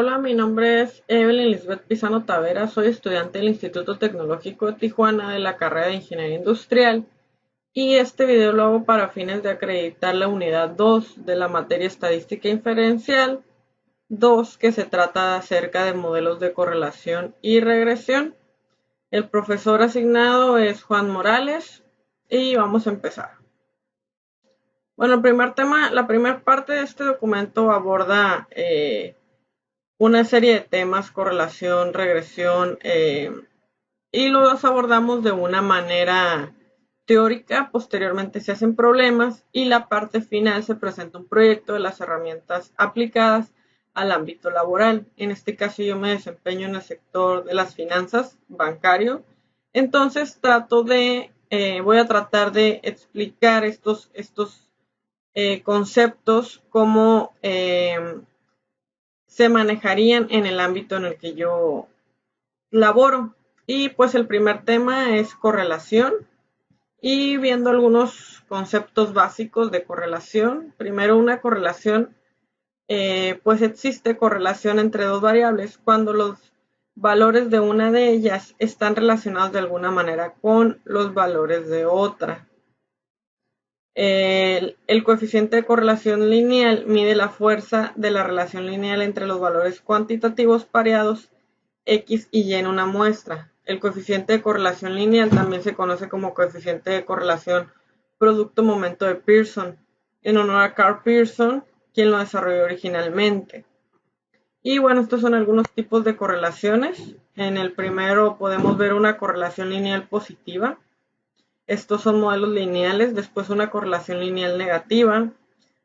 Hola, mi nombre es Evelyn Lisbeth Pizano Tavera, soy estudiante del Instituto Tecnológico de Tijuana de la carrera de Ingeniería Industrial y este video lo hago para fines de acreditar la unidad 2 de la materia Estadística Inferencial 2, que se trata acerca de modelos de correlación y regresión. El profesor asignado es Juan Morales y vamos a empezar. Bueno, el primer tema, la primera parte de este documento aborda una serie de temas, correlación, regresión, y los abordamos de una manera teórica. Posteriormente se hacen problemas y la parte final se presenta un proyecto de las herramientas aplicadas al ámbito laboral. En este caso yo me desempeño en el sector de las finanzas, bancario. Entonces voy a tratar de explicar estos conceptos, cómo se manejarían en el ámbito en el que yo laboro. Y pues el primer tema es correlación, y viendo algunos conceptos básicos de correlación. Primero, una correlación, pues existe correlación entre dos variables cuando los valores de una de ellas están relacionados de alguna manera con los valores de otra. El coeficiente de correlación lineal mide la fuerza de la relación lineal entre los valores cuantitativos pareados X y Y en una muestra. El coeficiente de correlación lineal también se conoce como coeficiente de correlación producto-momento de Pearson, en honor a Carl Pearson, quien lo desarrolló originalmente. Y bueno, estos son algunos tipos de correlaciones. En el primero podemos ver una correlación lineal positiva. Estos son modelos lineales. Después una correlación lineal negativa.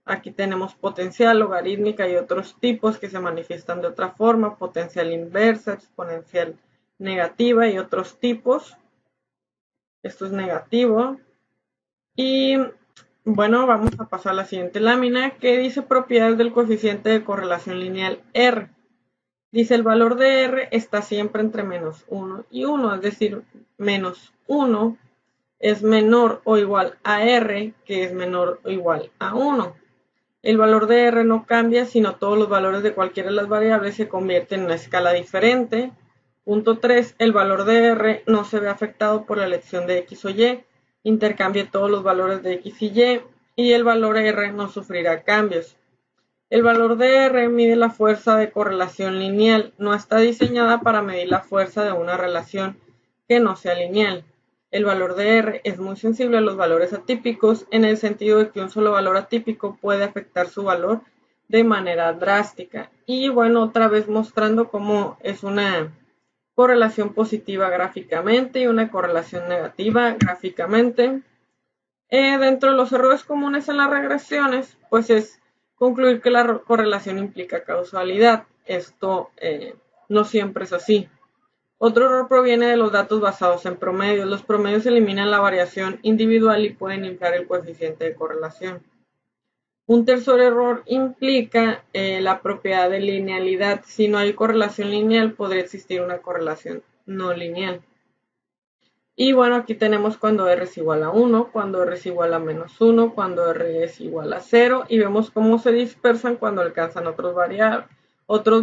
Aquí tenemos potencial, logarítmica y otros tipos que se manifiestan de otra forma. Potencial inversa, exponencial negativa y otros tipos. Esto es negativo. Y bueno, vamos a pasar a la siguiente lámina, que dice propiedades del coeficiente de correlación lineal R. Dice el valor de R está siempre entre menos 1 y 1, es decir, menos 1 es menor o igual a R, que es menor o igual a 1. El valor de R no cambia, sino todos los valores de cualquiera de las variables se convierten en una escala diferente. Punto 3. El valor de R no se ve afectado por la elección de X o Y. Intercambie todos los valores de X y Y el valor R no sufrirá cambios. El valor de R mide la fuerza de correlación lineal. No está diseñada para medir la fuerza de una relación que no sea lineal. El valor de R es muy sensible a los valores atípicos, en el sentido de que un solo valor atípico puede afectar su valor de manera drástica. Y bueno, otra vez mostrando cómo es una correlación positiva gráficamente y una correlación negativa gráficamente. Dentro de los errores comunes en las regresiones, pues es concluir que la correlación implica causalidad. Esto no siempre es así. Otro error proviene de los datos basados en promedios. Los promedios eliminan la variación individual y pueden inflar el coeficiente de correlación. Un tercer error implica la propiedad de linealidad. Si no hay correlación lineal, podría existir una correlación no lineal. Y bueno, aquí tenemos cuando R es igual a 1, cuando R es igual a menos 1, cuando R es igual a 0, y vemos cómo se dispersan cuando alcanzan otros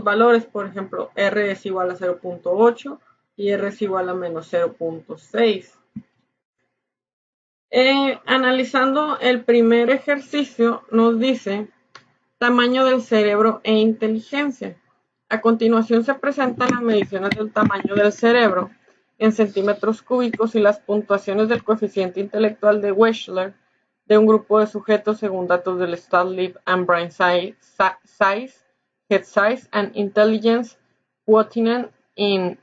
valores. Por ejemplo, R es igual a 0.8 y R es igual a menos 0.6. Analizando el primer ejercicio, nos dice tamaño del cerebro e inteligencia. A continuación se presentan las mediciones del tamaño del cerebro en centímetros cúbicos y las puntuaciones del coeficiente intelectual de Wechsler de un grupo de sujetos según datos del Study and Brain Size, Head Size and Intelligence Quotient in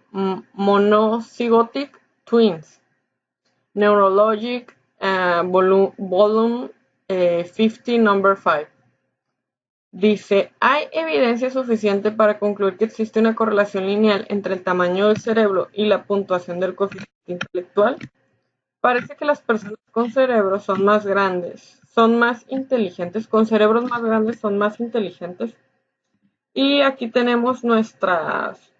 Monozygotic Twins. Neurologic Volume 50, Number 5. Dice, hay evidencia suficiente para concluir que existe una correlación lineal entre el tamaño del cerebro y la puntuación del coeficiente intelectual. Parece que las personas con cerebros son más grandes, son más inteligentes, con cerebros más grandes son más inteligentes. Y aquí tenemos nuestras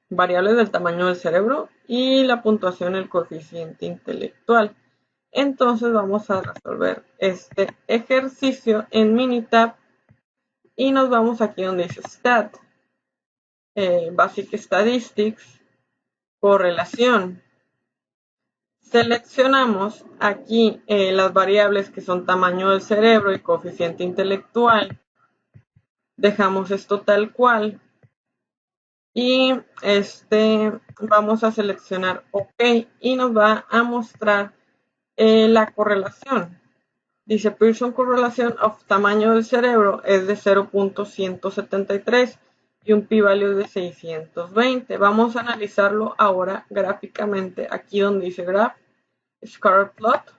variables del tamaño del cerebro y la puntuación del coeficiente intelectual. Entonces vamos a resolver este ejercicio en Minitab. Y nos vamos aquí donde dice Stat. Basic Statistics, correlación. Seleccionamos aquí las variables que son tamaño del cerebro y coeficiente intelectual. Dejamos esto tal cual. Y vamos a seleccionar OK y nos va a mostrar la correlación. Dice Pearson correlation of tamaño del cerebro es de 0.173 y un p-value de 620. Vamos a analizarlo ahora gráficamente aquí donde dice graph, scatter plot.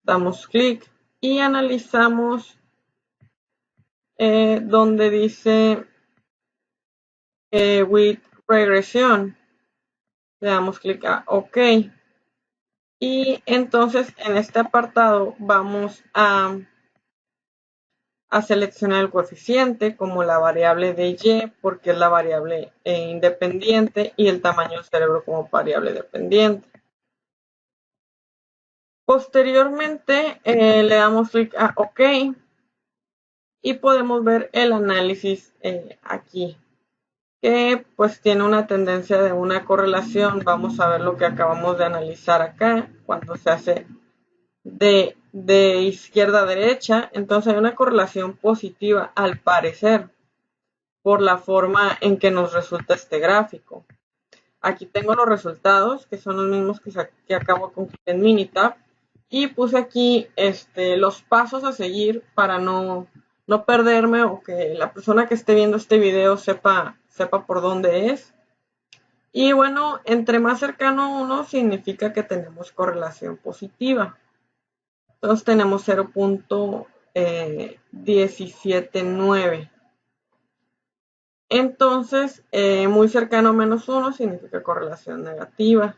Damos clic y analizamos donde dice with regression. Le damos clic a OK. Y entonces en este apartado vamos a seleccionar el coeficiente como la variable de Y porque es la variable independiente y el tamaño del cerebro como variable dependiente. Posteriormente le damos clic a OK y podemos ver el análisis aquí, que pues tiene una tendencia de una correlación. Vamos a ver lo que acabamos de analizar acá cuando se hace de izquierda a derecha. Entonces hay una correlación positiva al parecer por la forma en que nos resulta este gráfico. Aquí tengo los resultados que son los mismos que acabo de concluir en Minitab y puse aquí los pasos a seguir para no perderme o que la persona que esté viendo este video sepa por dónde es. Y bueno, entre más cercano uno significa que tenemos correlación positiva. Entonces tenemos 0.179. Entonces, muy cercano a -1 significa correlación negativa.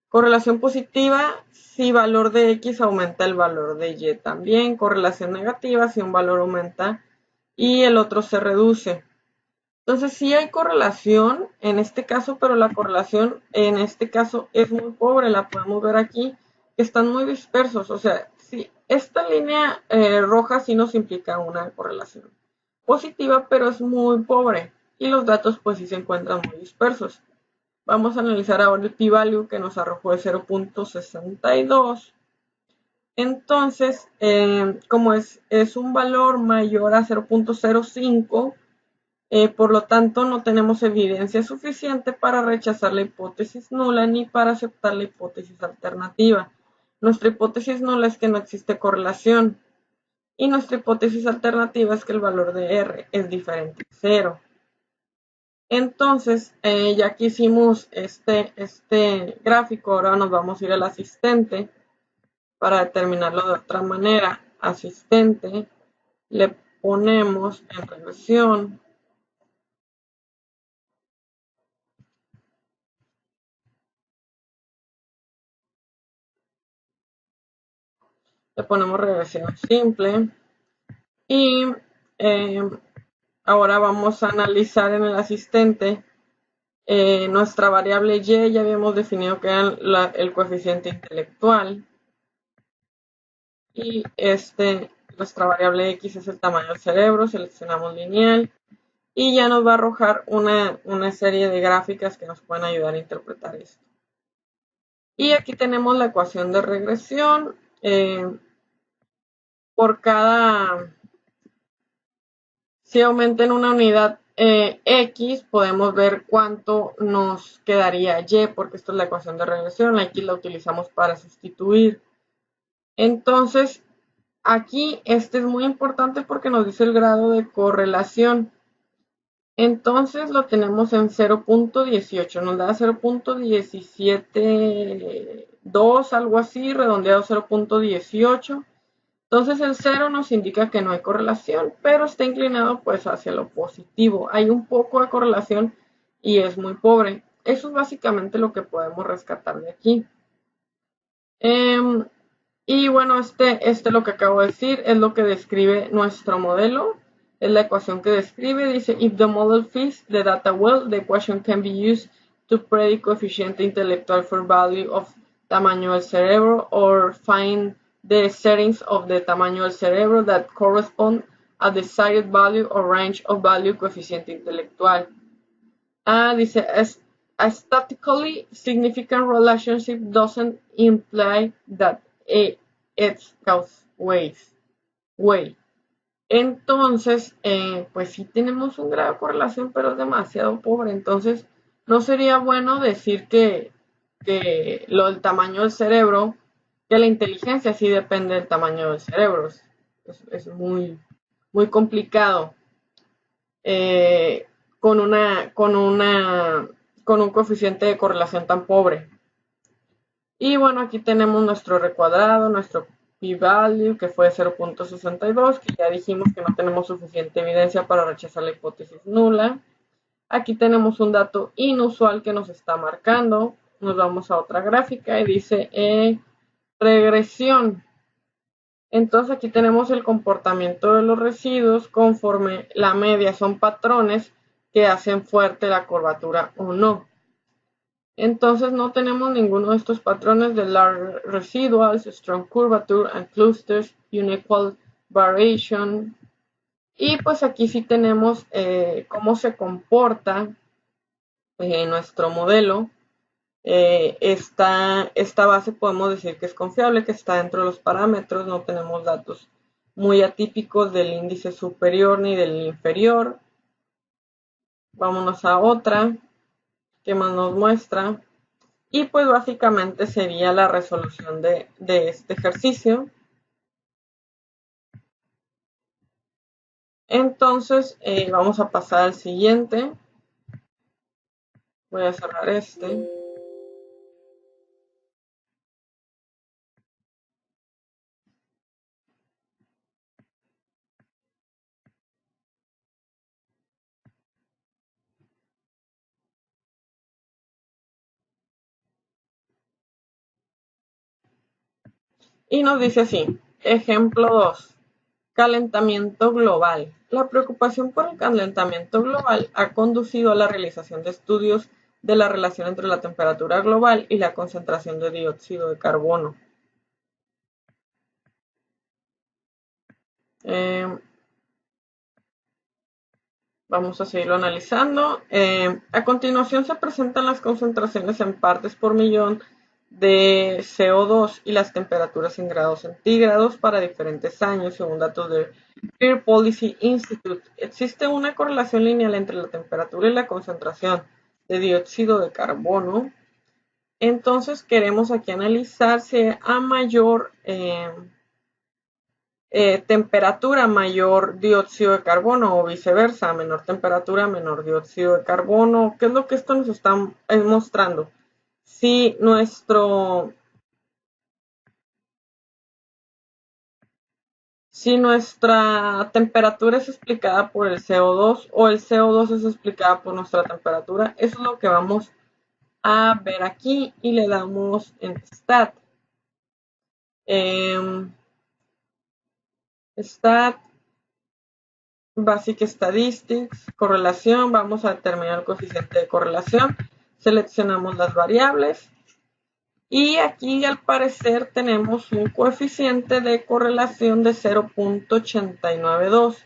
Correlación positiva si valor de X aumenta el valor de Y también. Correlación negativa si un valor aumenta y el otro se reduce. Entonces sí hay correlación en este caso, pero la correlación en este caso es muy pobre. La podemos ver aquí, que están muy dispersos. O sea, sí, esta línea roja sí nos implica una correlación positiva, pero es muy pobre. Y los datos pues sí se encuentran muy dispersos. Vamos a analizar ahora el p-value que nos arrojó de 0.62. Entonces, como es un valor mayor a 0.05, por lo tanto no tenemos evidencia suficiente para rechazar la hipótesis nula ni para aceptar la hipótesis alternativa. Nuestra hipótesis nula es que no existe correlación y nuestra hipótesis alternativa es que el valor de R es diferente a 0. Entonces, ya que hicimos este gráfico, ahora nos vamos a ir al asistente para determinarlo de otra manera. Asistente, le ponemos en regresión. Le ponemos regresión simple. Y ahora vamos a analizar en el asistente nuestra variable Y. Ya habíamos definido que era el coeficiente intelectual. Y nuestra variable X es el tamaño del cerebro. Seleccionamos lineal. Y ya nos va a arrojar una serie de gráficas que nos pueden ayudar a interpretar esto. Y aquí tenemos la ecuación de regresión. Por cada... Si aumenta en una unidad X, podemos ver cuánto nos quedaría Y, porque esto es la ecuación de regresión. La X la utilizamos para sustituir. Entonces, aquí es muy importante porque nos dice el grado de correlación. Entonces lo tenemos en 0.18, nos da 0.172, algo así, redondeado 0.18. Entonces el 0 nos indica que no hay correlación, pero está inclinado pues hacia lo positivo. Hay un poco de correlación y es muy pobre. Eso es básicamente lo que podemos rescatar de aquí. Y bueno, lo que acabo de decir es lo que describe nuestro modelo. Es la ecuación que describe. Dice, if the model fits the data well, the equation can be used to predict coeficiente intelectual for value of tamaño del cerebro or find the settings of the tamaño del cerebro that correspond a desired value or range of value coeficiente intelectual. Dice, a statistically significant relationship doesn't imply that it's cause way. Entonces, pues sí tenemos un grado de correlación, pero es demasiado pobre. Entonces, no sería bueno decir que el tamaño del cerebro, que la inteligencia sí depende del tamaño del cerebro. Es muy complicado eh, con un coeficiente de correlación tan pobre. Y bueno, aquí tenemos nuestro R cuadrado, nuestro p-value, que fue 0.62, que ya dijimos que no tenemos suficiente evidencia para rechazar la hipótesis nula. Aquí tenemos un dato inusual que nos está marcando. Nos vamos a otra gráfica y dice regresión. Entonces aquí tenemos el comportamiento de los residuos conforme la media, son patrones que hacen fuerte la curvatura o no. Entonces no tenemos ninguno de estos patrones de large residuals, strong curvature and clusters, unequal variation. Y pues aquí sí tenemos cómo se comporta nuestro modelo. Esta base podemos decir que es confiable, que está dentro de los parámetros, no tenemos datos muy atípicos del índice superior ni del inferior. Vámonos a otra, que más nos muestra. Y pues básicamente sería la resolución de este ejercicio. Entonces vamos a pasar al siguiente. Voy a cerrar este. Y nos dice así, ejemplo 2, calentamiento global. La preocupación por el calentamiento global ha conducido a la realización de estudios de la relación entre la temperatura global y la concentración de dióxido de carbono. Vamos a seguirlo analizando. A continuación se presentan las concentraciones en partes por millón de CO2 y las temperaturas en grados centígrados para diferentes años, según datos de Air Policy Institute. Existe una correlación lineal entre la temperatura y la concentración de dióxido de carbono. Entonces queremos aquí analizar si a mayor temperatura, mayor dióxido de carbono o viceversa, menor temperatura, menor dióxido de carbono. ¿Qué es lo que esto nos está mostrando? Si nuestra temperatura es explicada por el CO2 o el CO2 es explicada por nuestra temperatura, eso es lo que vamos a ver aquí y le damos en stat. Stat, Basic Statistics, correlación, vamos a determinar el coeficiente de correlación, seleccionamos las variables y aquí al parecer tenemos un coeficiente de correlación de 0.892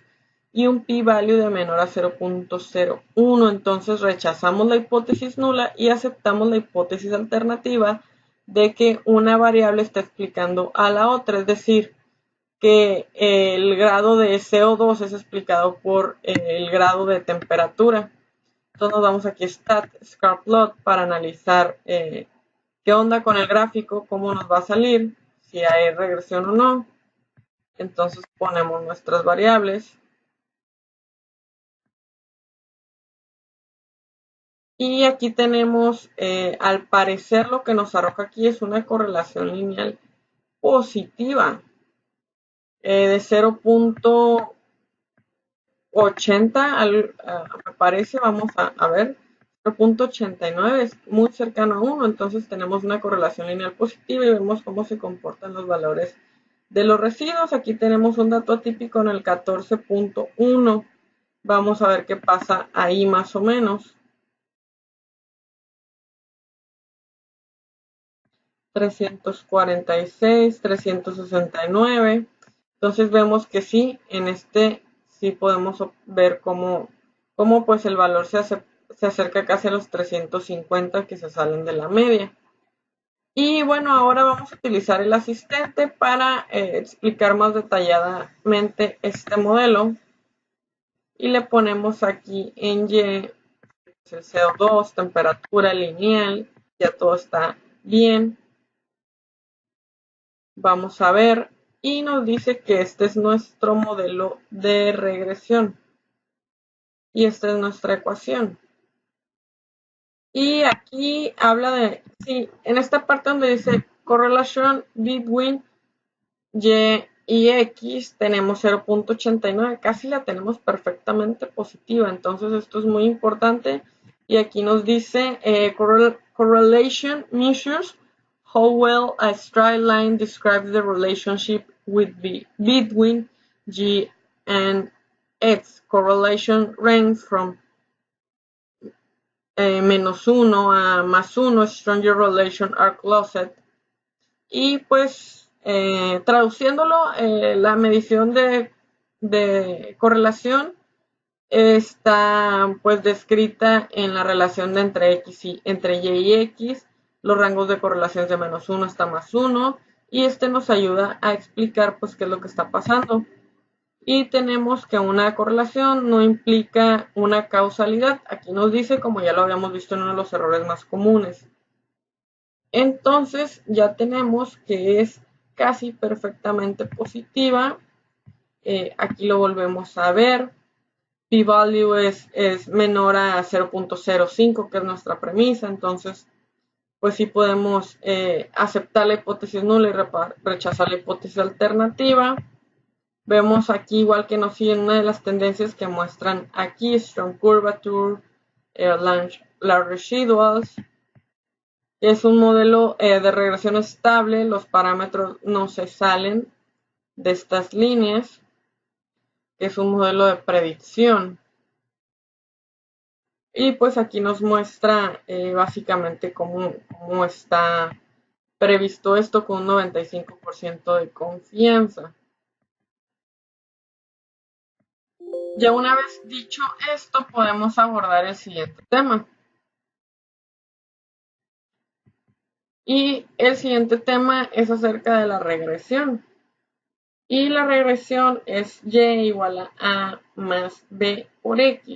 y un p-value de menor a 0.01, entonces rechazamos la hipótesis nula y aceptamos la hipótesis alternativa de que una variable está explicando a la otra, es decir, que el grado de CO2 es explicado por el grado de temperatura. Entonces nos vamos aquí a Stat, Scarplot, para analizar qué onda con el gráfico, cómo nos va a salir, si hay regresión o no. Entonces ponemos nuestras variables. Y aquí tenemos, al parecer lo que nos arroja aquí es una correlación lineal positiva de 0.80, me parece, vamos a ver, 0.89 es muy cercano a 1, entonces tenemos una correlación lineal positiva y vemos cómo se comportan los valores de los residuos. Aquí tenemos un dato atípico en el 14.1, vamos a ver qué pasa ahí más o menos. 346, 369. Entonces vemos que sí, en este sí podemos ver cómo pues el valor se se acerca casi a los 350 que se salen de la media. Y bueno, ahora vamos a utilizar el asistente para explicar más detalladamente este modelo. Y le ponemos aquí en Y, el CO2, temperatura lineal, ya todo está bien. Vamos a ver, y nos dice que este es nuestro modelo de regresión. Y esta es nuestra ecuación. Y aquí habla de, sí, en esta parte donde dice correlation between Y y X tenemos 0.89, casi la tenemos perfectamente positiva, entonces esto es muy importante. Y aquí nos dice correlation measures how well a straight line describes the relationship between Y and X. Correlation range from -1 a +1, stronger relation are closed. Y pues traduciéndolo, la medición de correlación está pues descrita en la relación de entre Y y X, los rangos de correlación de -1 hasta +1, y este nos ayuda a explicar pues qué es lo que está pasando. Y tenemos que una correlación no implica una causalidad. Aquí nos dice, como ya lo habíamos visto en uno de los errores más comunes. Entonces ya tenemos que es casi perfectamente positiva. Aquí lo volvemos a ver. P-value es menor a 0.05, que es nuestra premisa. Entonces, pues sí podemos aceptar la hipótesis nula y rechazar la hipótesis alternativa. Vemos aquí igual que nos siguen una de las tendencias que muestran aquí, strong curvature, large residuals. Es un modelo de regresión estable, los parámetros no se salen de estas líneas. Es un modelo de predicción. Y pues aquí nos muestra básicamente cómo está previsto esto con un 95% de confianza. Ya una vez dicho esto, podemos abordar el siguiente tema. Y el siguiente tema es acerca de la regresión. Y la regresión es Y igual a A más B por X.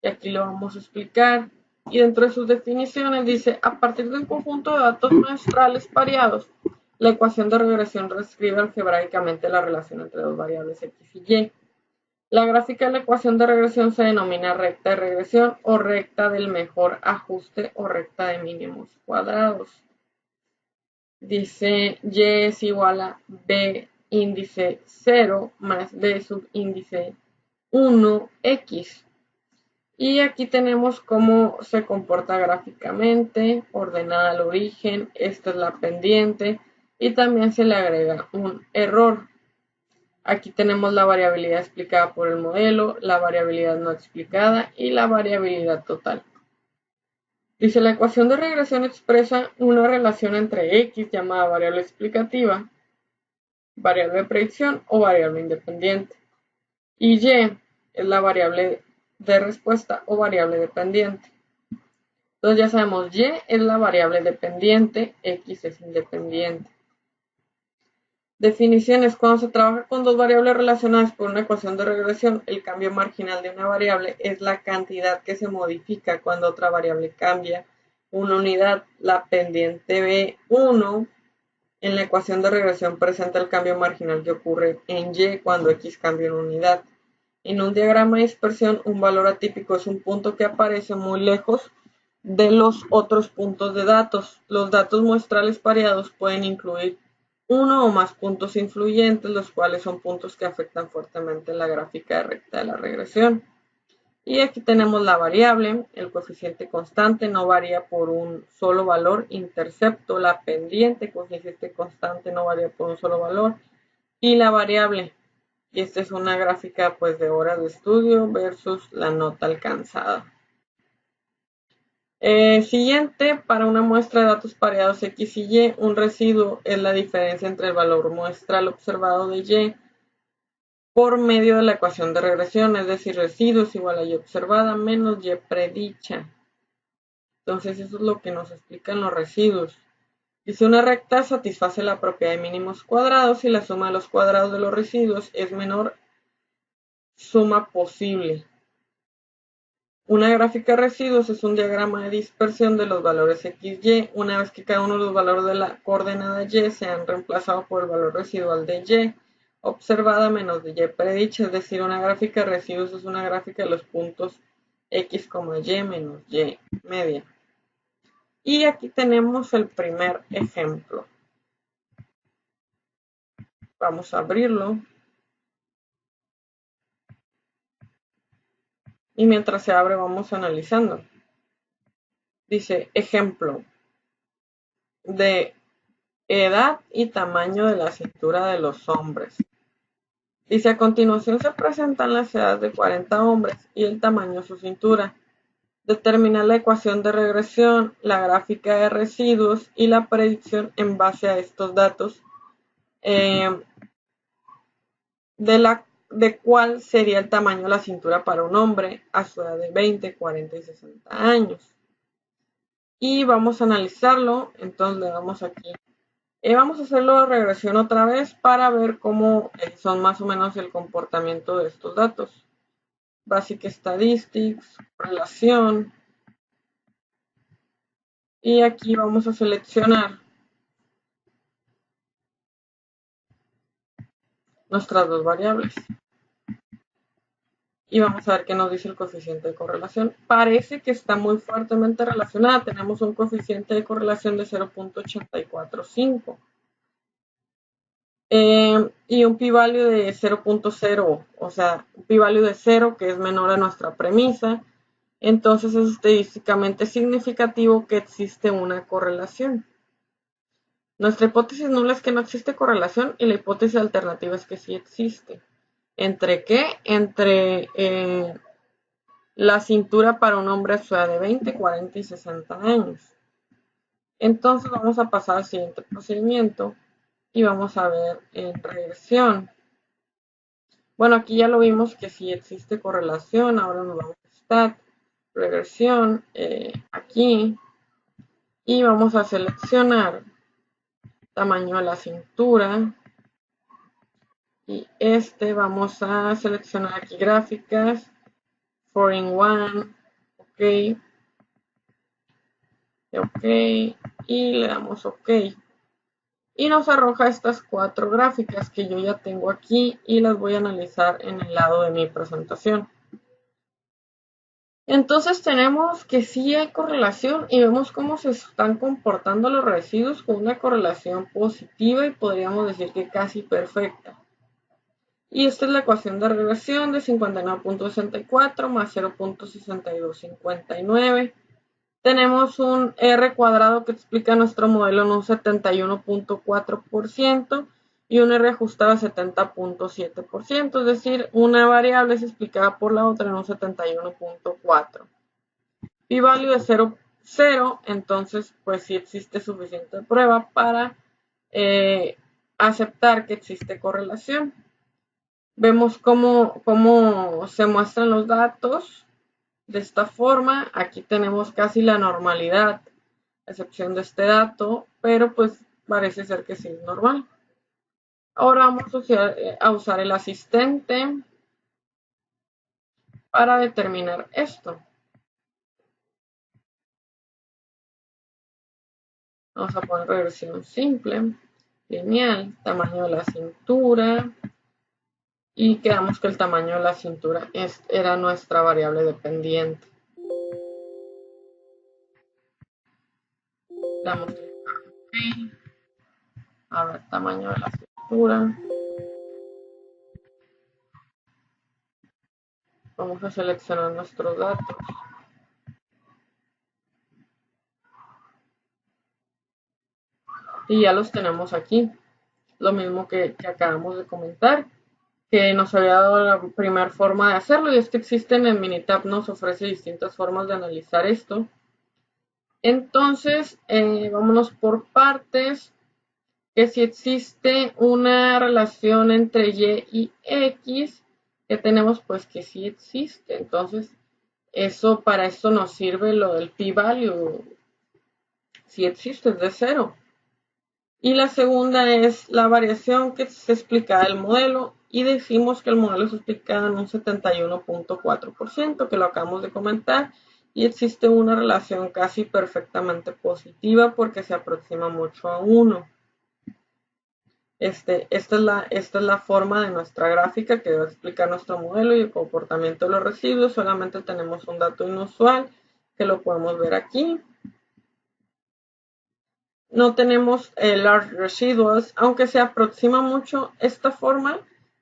Y aquí lo vamos a explicar. Y dentro de sus definiciones dice, a partir de un conjunto de datos muestrales pareados, la ecuación de regresión reescribe algebraicamente la relación entre dos variables X y Y. La gráfica de la ecuación de regresión se denomina recta de regresión o recta del mejor ajuste o recta de mínimos cuadrados. Dice Y es igual a B índice 0 más B subíndice 1X. Y aquí tenemos cómo se comporta gráficamente, ordenada al origen, esta es la pendiente y también se le agrega un error. Aquí tenemos la variabilidad explicada por el modelo, la variabilidad no explicada y la variabilidad total. Dice, la ecuación de regresión expresa una relación entre X llamada variable explicativa, variable de predicción o variable independiente. Y Y es la variable de respuesta o variable dependiente. Entonces ya sabemos, Y es la variable dependiente, X es independiente. Definiciones. Cuando se trabaja con dos variables relacionadas por una ecuación de regresión, el cambio marginal de una variable es la cantidad que se modifica cuando otra variable cambia una unidad. La pendiente B1 en la ecuación de regresión presenta el cambio marginal que ocurre en Y cuando X cambia una unidad. En un diagrama de dispersión, un valor atípico es un punto que aparece muy lejos de los otros puntos de datos. Los datos muestrales pareados pueden incluir uno o más puntos influyentes, los cuales son puntos que afectan fuertemente la gráfica recta de la regresión. Y aquí tenemos la variable, el coeficiente constante no varía por un solo valor, intercepto, la pendiente, coeficiente constante no varía por un solo valor, y la variable. Y esta es una gráfica pues de horas de estudio versus la nota alcanzada. Siguiente, para una muestra de datos pareados X y Y, un residuo es la diferencia entre el valor muestral observado de Y por medio de la ecuación de regresión, es decir, residuos igual a y observada menos y predicha. Entonces eso es lo que nos explican los residuos. Dice una recta satisface la propiedad de mínimos cuadrados y la suma de los cuadrados de los residuos es menor suma posible. Una gráfica de residuos es un diagrama de dispersión de los valores x, y, una vez que cada uno de los valores de la coordenada y se han reemplazado por el valor residual de y observada menos de y predicha, es decir, una gráfica de residuos es una gráfica de los puntos x, y menos y media. Y aquí tenemos el primer ejemplo. Vamos a abrirlo. Y mientras se abre vamos analizando. Dice, ejemplo de edad y tamaño de la cintura de los hombres. Dice, a continuación se presentan las edades de 40 hombres y el tamaño de su cintura. Determina la ecuación de regresión, la gráfica de residuos y la predicción en base a estos datos de cuál sería el tamaño de la cintura para un hombre a su edad de 20, 40 y 60 años. Y vamos a analizarlo, entonces le damos aquí. Vamos a hacerlo de regresión otra vez para ver cómo son más o menos el comportamiento de estos datos. Basic Statistics, relación. Y aquí vamos a seleccionar nuestras dos variables. Y vamos a ver qué nos dice el coeficiente de correlación. Parece que está muy fuertemente relacionada. Tenemos un coeficiente de correlación de 0.845. Y un p-value de 0.0, o sea, un p-value de 0 que es menor a nuestra premisa. Entonces es estadísticamente significativo que existe una correlación. Nuestra hipótesis nula es que no existe correlación y la hipótesis alternativa es que sí existe. ¿Entre qué? Entre la cintura para un hombre a su edad de 20, 40 y 60 años. Entonces vamos a pasar al siguiente procedimiento y vamos a ver en regresión. Bueno, aquí ya lo vimos que sí existe correlación. Ahora nos vamos a stat, regresión, aquí. Y vamos a seleccionar tamaño de la cintura. Y vamos a seleccionar aquí gráficas. 4-in-1. Ok. Ok. Y le damos OK. Y nos arroja estas 4 gráficas que yo ya tengo aquí y las voy a analizar en el lado de mi presentación. Entonces tenemos que sí hay correlación y vemos cómo se están comportando los residuos con una correlación positiva y podríamos decir que casi perfecta. Y esta es la ecuación de regresión de 59.64 más 0.6259. Tenemos un R cuadrado que explica nuestro modelo en un 71.4% y un R ajustado a 70.7%, es decir, una variable es explicada por la otra en un 71.4%. P-value de 0,0, entonces pues sí existe suficiente prueba para aceptar que existe correlación. Vemos cómo se muestran los datos de esta forma. Aquí tenemos casi la normalidad, a excepción de este dato, pero pues parece ser que sí es normal. Ahora vamos a usar el asistente para determinar esto. Vamos a poner regresión simple, lineal, tamaño de la cintura, y quedamos que el tamaño de la cintura era nuestra variable dependiente. Damos clic OK. A ver, tamaño de la cintura. Vamos a seleccionar nuestros datos. Y ya los tenemos aquí. Lo mismo que acabamos de comentar, que nos había dado la primera forma de hacerlo, y es que existen en Minitab, nos ofrece distintas formas de analizar esto. Entonces, vámonos por partes. que si existe una relación entre Y y X, que tenemos pues que sí existe. Entonces, para eso nos sirve lo del p-value, si existe, es de 0. Y la segunda es la variación que se explica del modelo y decimos que el modelo se explica en un 71.4%, que lo acabamos de comentar, y existe una relación casi perfectamente positiva porque se aproxima mucho a 1. Esta es la forma de nuestra gráfica que va a explicar nuestro modelo y el comportamiento de los residuos. Solamente tenemos un dato inusual que lo podemos ver aquí. No tenemos large residuals, aunque se aproxima mucho esta forma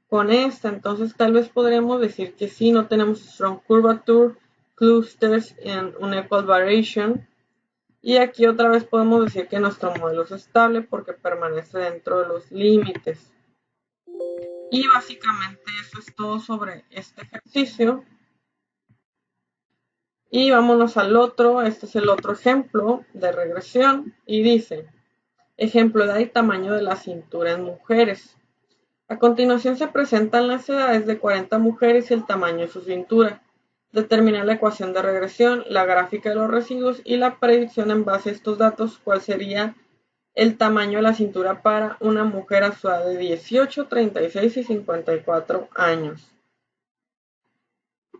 con esta. Entonces tal vez podríamos decir que sí, no tenemos strong curvature, clusters and unequal variation. Y aquí otra vez podemos decir que nuestro modelo es estable porque permanece dentro de los límites. Y básicamente eso es todo sobre este ejercicio. Y vámonos al otro. Este es el otro ejemplo de regresión. Y dice, ejemplo, edad y tamaño de la cintura en mujeres. A continuación se presentan las edades de 40 mujeres y el tamaño de su cintura. Determinar la ecuación de regresión, la gráfica de los residuos y la predicción en base a estos datos, cuál sería el tamaño de la cintura para una mujer a su edad de 18, 36 y 54 años.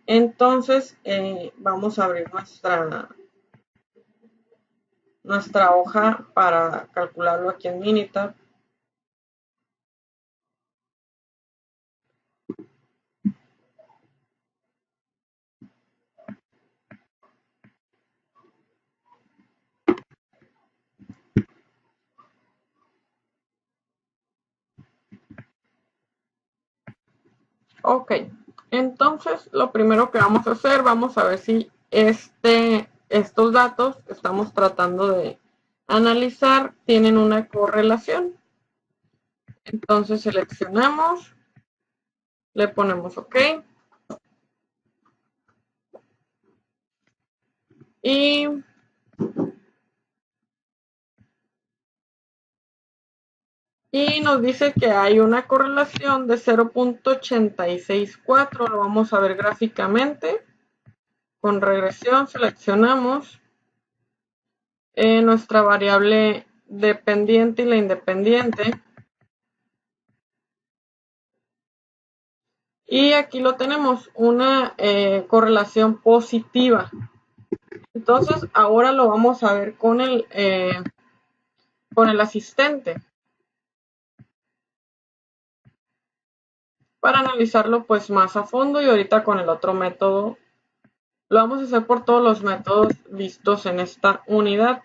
Entonces, vamos a abrir nuestra hoja para calcularlo aquí en Minitab. Ok, entonces lo primero que vamos a hacer, vamos a ver si estos datos que estamos tratando de analizar tienen una correlación. Entonces seleccionamos, le ponemos OK y nos dice que hay una correlación de 0.864. Lo vamos a ver gráficamente. Con regresión seleccionamos nuestra variable dependiente y la independiente. Y aquí lo tenemos, una correlación positiva. Entonces ahora lo vamos a ver con el asistente. Para analizarlo pues más a fondo y ahorita con el otro método. Lo vamos a hacer por todos los métodos vistos en esta unidad.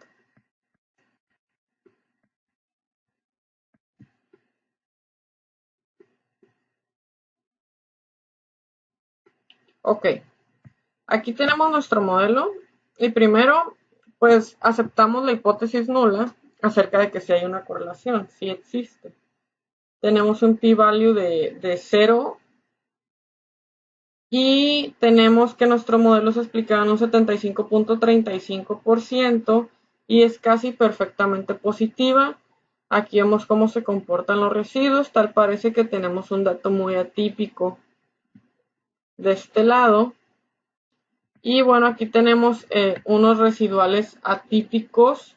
Ok, aquí tenemos nuestro modelo y primero pues aceptamos la hipótesis nula acerca de que si hay una correlación, si existe. Tenemos un p-value de 0 y tenemos que nuestro modelo se explica en un 75.35% y es casi perfectamente positiva. Aquí vemos cómo se comportan los residuos, tal parece que tenemos un dato muy atípico de este lado. Y bueno, aquí tenemos unos residuales atípicos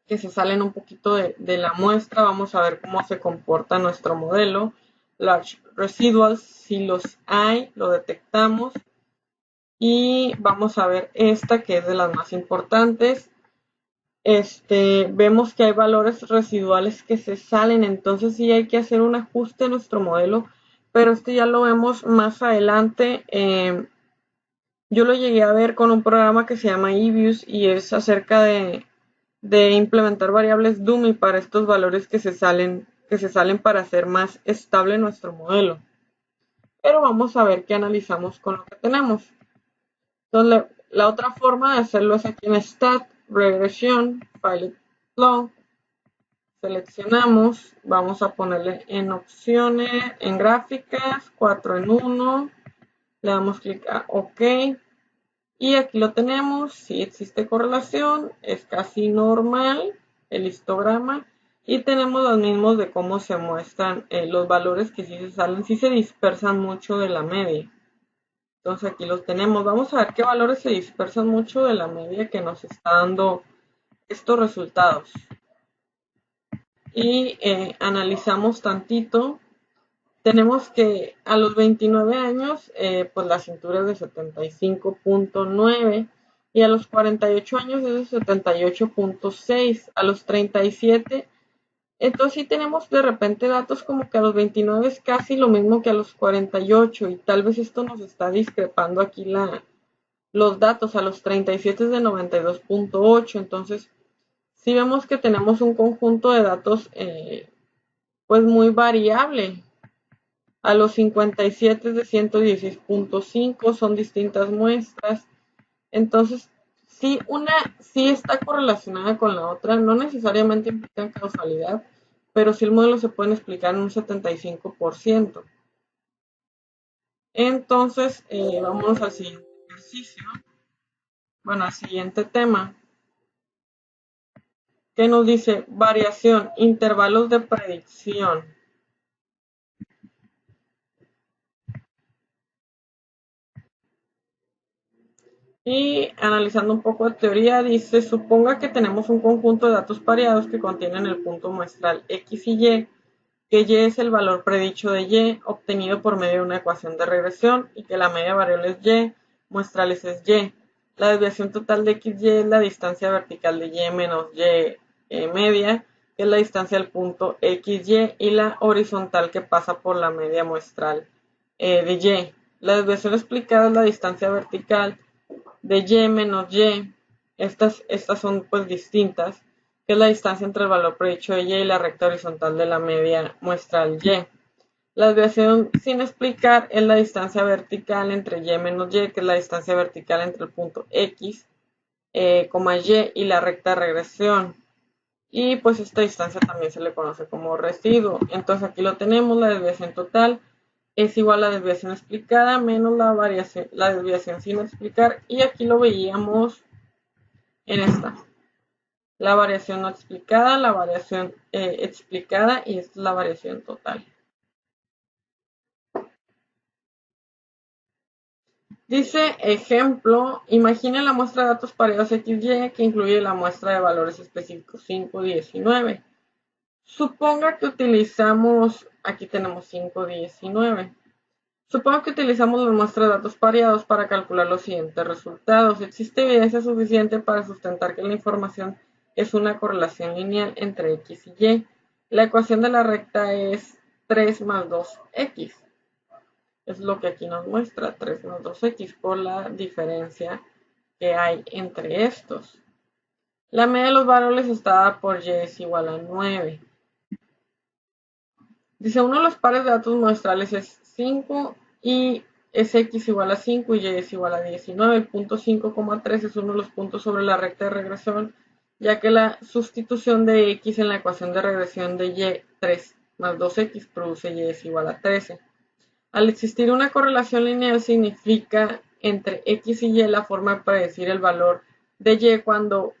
que se salen un poquito de la muestra. Vamos a ver cómo se comporta nuestro modelo. Large residuals, si los hay, lo detectamos. Y vamos a ver esta que es de las más importantes. Vemos que hay valores residuales que se salen, entonces sí hay que hacer un ajuste en nuestro modelo, pero ya lo vemos más adelante. Yo lo llegué a ver con un programa que se llama eViews y es acerca de implementar variables dummy para estos valores que se salen para hacer más estable nuestro modelo. Pero vamos a ver qué analizamos con lo que tenemos. Entonces, la otra forma de hacerlo es aquí en Stat, Regresión, File Flow. Seleccionamos, vamos a ponerle en opciones, en gráficas, 4 en 1. Le damos clic a OK. Y aquí lo tenemos, si existe correlación, es casi normal el histograma. Y tenemos los mismos de cómo se muestran los valores que sí se salen, sí se dispersan mucho de la media. Entonces aquí los tenemos. Vamos a ver qué valores se dispersan mucho de la media que nos está dando estos resultados. Y analizamos tantito. Tenemos que a los 29 años, pues la cintura es de 75.9 y a los 48 años es de 78.6, a los 37, entonces sí tenemos de repente datos como que a los 29 es casi lo mismo que a los 48 y tal vez esto nos está discrepando aquí los datos, a los 37 es de 92.8, entonces sí vemos que tenemos un conjunto de datos pues muy variable. A los 57 es de 116.5, son distintas muestras. Entonces, si una sí está correlacionada con la otra, no necesariamente implican causalidad, pero sí el modelo se puede explicar en un 75%. Entonces, vamos al siguiente ejercicio, bueno, al siguiente tema, que nos dice variación, intervalos de predicción. Y analizando un poco de teoría, dice, suponga que tenemos un conjunto de datos pareados que contienen el punto muestral X y Y, que Y es el valor predicho de Y, obtenido por medio de una ecuación de regresión, y que la media variable es Y, muestrales es Y. La desviación total de XY es la distancia vertical de Y menos Y media, que es la distancia del punto XY, y la horizontal que pasa por la media muestral de Y. La desviación explicada es la distancia vertical de Y menos Y, estas son pues distintas, que es la distancia entre el valor predicho de Y y la recta horizontal de la media muestral Y. La desviación sin explicar es la distancia vertical entre Y menos Y, que es la distancia vertical entre el punto X, Y y la recta de regresión. Y pues esta distancia también se le conoce como residuo. Entonces aquí lo tenemos, la desviación total es igual a la desviación explicada menos la desviación sin explicar, y aquí lo veíamos en esta. La variación no explicada, la variación explicada, y esta es la variación total. Dice ejemplo, imagine la muestra de datos pareados XY que incluye la muestra de valores específicos 5, 19. Suponga que utilizamos, aquí tenemos 5, 19. Supongo que utilizamos la muestra de datos pareados para calcular los siguientes resultados. Existe evidencia suficiente para sustentar que la información es una correlación lineal entre X y Y. La ecuación de la recta es 3 más 2X. Es lo que aquí nos muestra, 3 más 2X, por la diferencia que hay entre estos. La media de los valores está dada por Y es igual a 9. Dice, uno de los pares de datos muestrales es 5 y es X igual a 5 y Y es igual a 19. El punto 5,3 es uno de los puntos sobre la recta de regresión, ya que la sustitución de X en la ecuación de regresión de Y, 3 más 2X, produce Y es igual a 13. Al existir una correlación lineal significa entre X y Y la forma de predecir el valor de Y cuando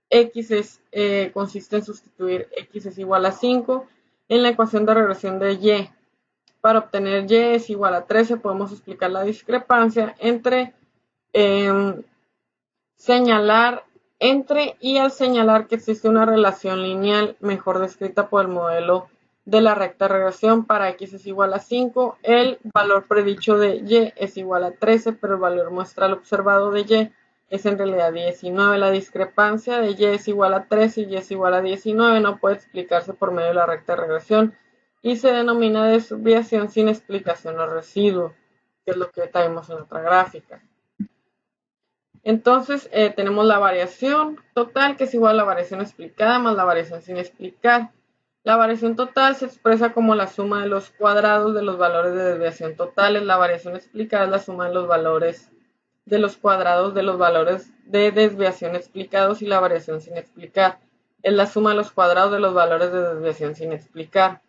X consiste en sustituir X es igual a 5 en la ecuación de regresión de Y. Para obtener Y es igual a 13 podemos explicar la discrepancia entre señalar y al señalar que existe una relación lineal mejor descrita por el modelo de la recta de regresión. Para X es igual a 5, el valor predicho de Y es igual a 13, pero el valor muestral observado de Y es en realidad 19. La discrepancia de Y es igual a 13 y Y es igual a 19 no puede explicarse por medio de la recta de regresión y se denomina desviación sin explicación o residuo, que es lo que vimos en la otra gráfica. Entonces tenemos la variación total, que es igual a la variación explicada más la variación sin explicar. La variación total se expresa como la suma de los cuadrados de los valores de desviación totales. La variación explicada es la suma de los valores de los cuadrados de los valores de desviación explicados, y la variación sin explicar es la suma de los cuadrados de los valores de desviación sin explicar.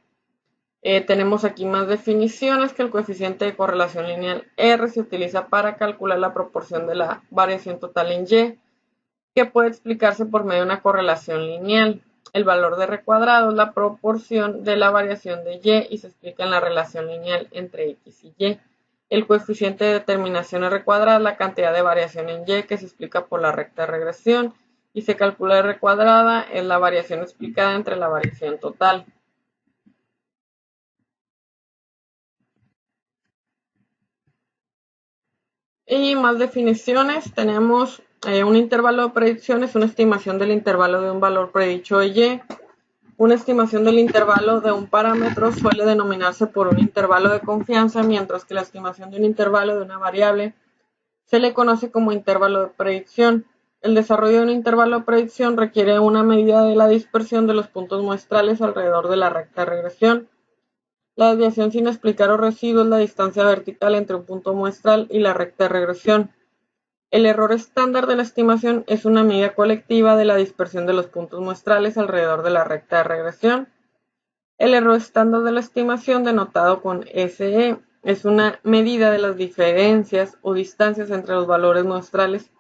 Tenemos aquí más definiciones, que el coeficiente de correlación lineal R se utiliza para calcular la proporción de la variación total en Y, que puede explicarse por medio de una correlación lineal. El valor de R cuadrado es la proporción de la variación de Y y se explica en la relación lineal entre X y Y. El coeficiente de determinación R cuadrada es la cantidad de variación en Y que se explica por la recta de regresión y se calcula R cuadrada es la variación explicada entre la variación total. Y más definiciones, tenemos un intervalo de predicción, es una estimación del intervalo de un valor predicho de Y. Una estimación del intervalo de un parámetro suele denominarse por un intervalo de confianza, mientras que la estimación de un intervalo de una variable se le conoce como intervalo de predicción. El desarrollo de un intervalo de predicción requiere una medida de la dispersión de los puntos muestrales alrededor de la recta de regresión. La desviación sin explicar o residuo es la distancia vertical entre un punto muestral y la recta de regresión. El error estándar de la estimación es una medida colectiva de la dispersión de los puntos muestrales alrededor de la recta de regresión. El error estándar de la estimación, denotado con SE, es una medida de las diferencias o distancias entre los valores muestrales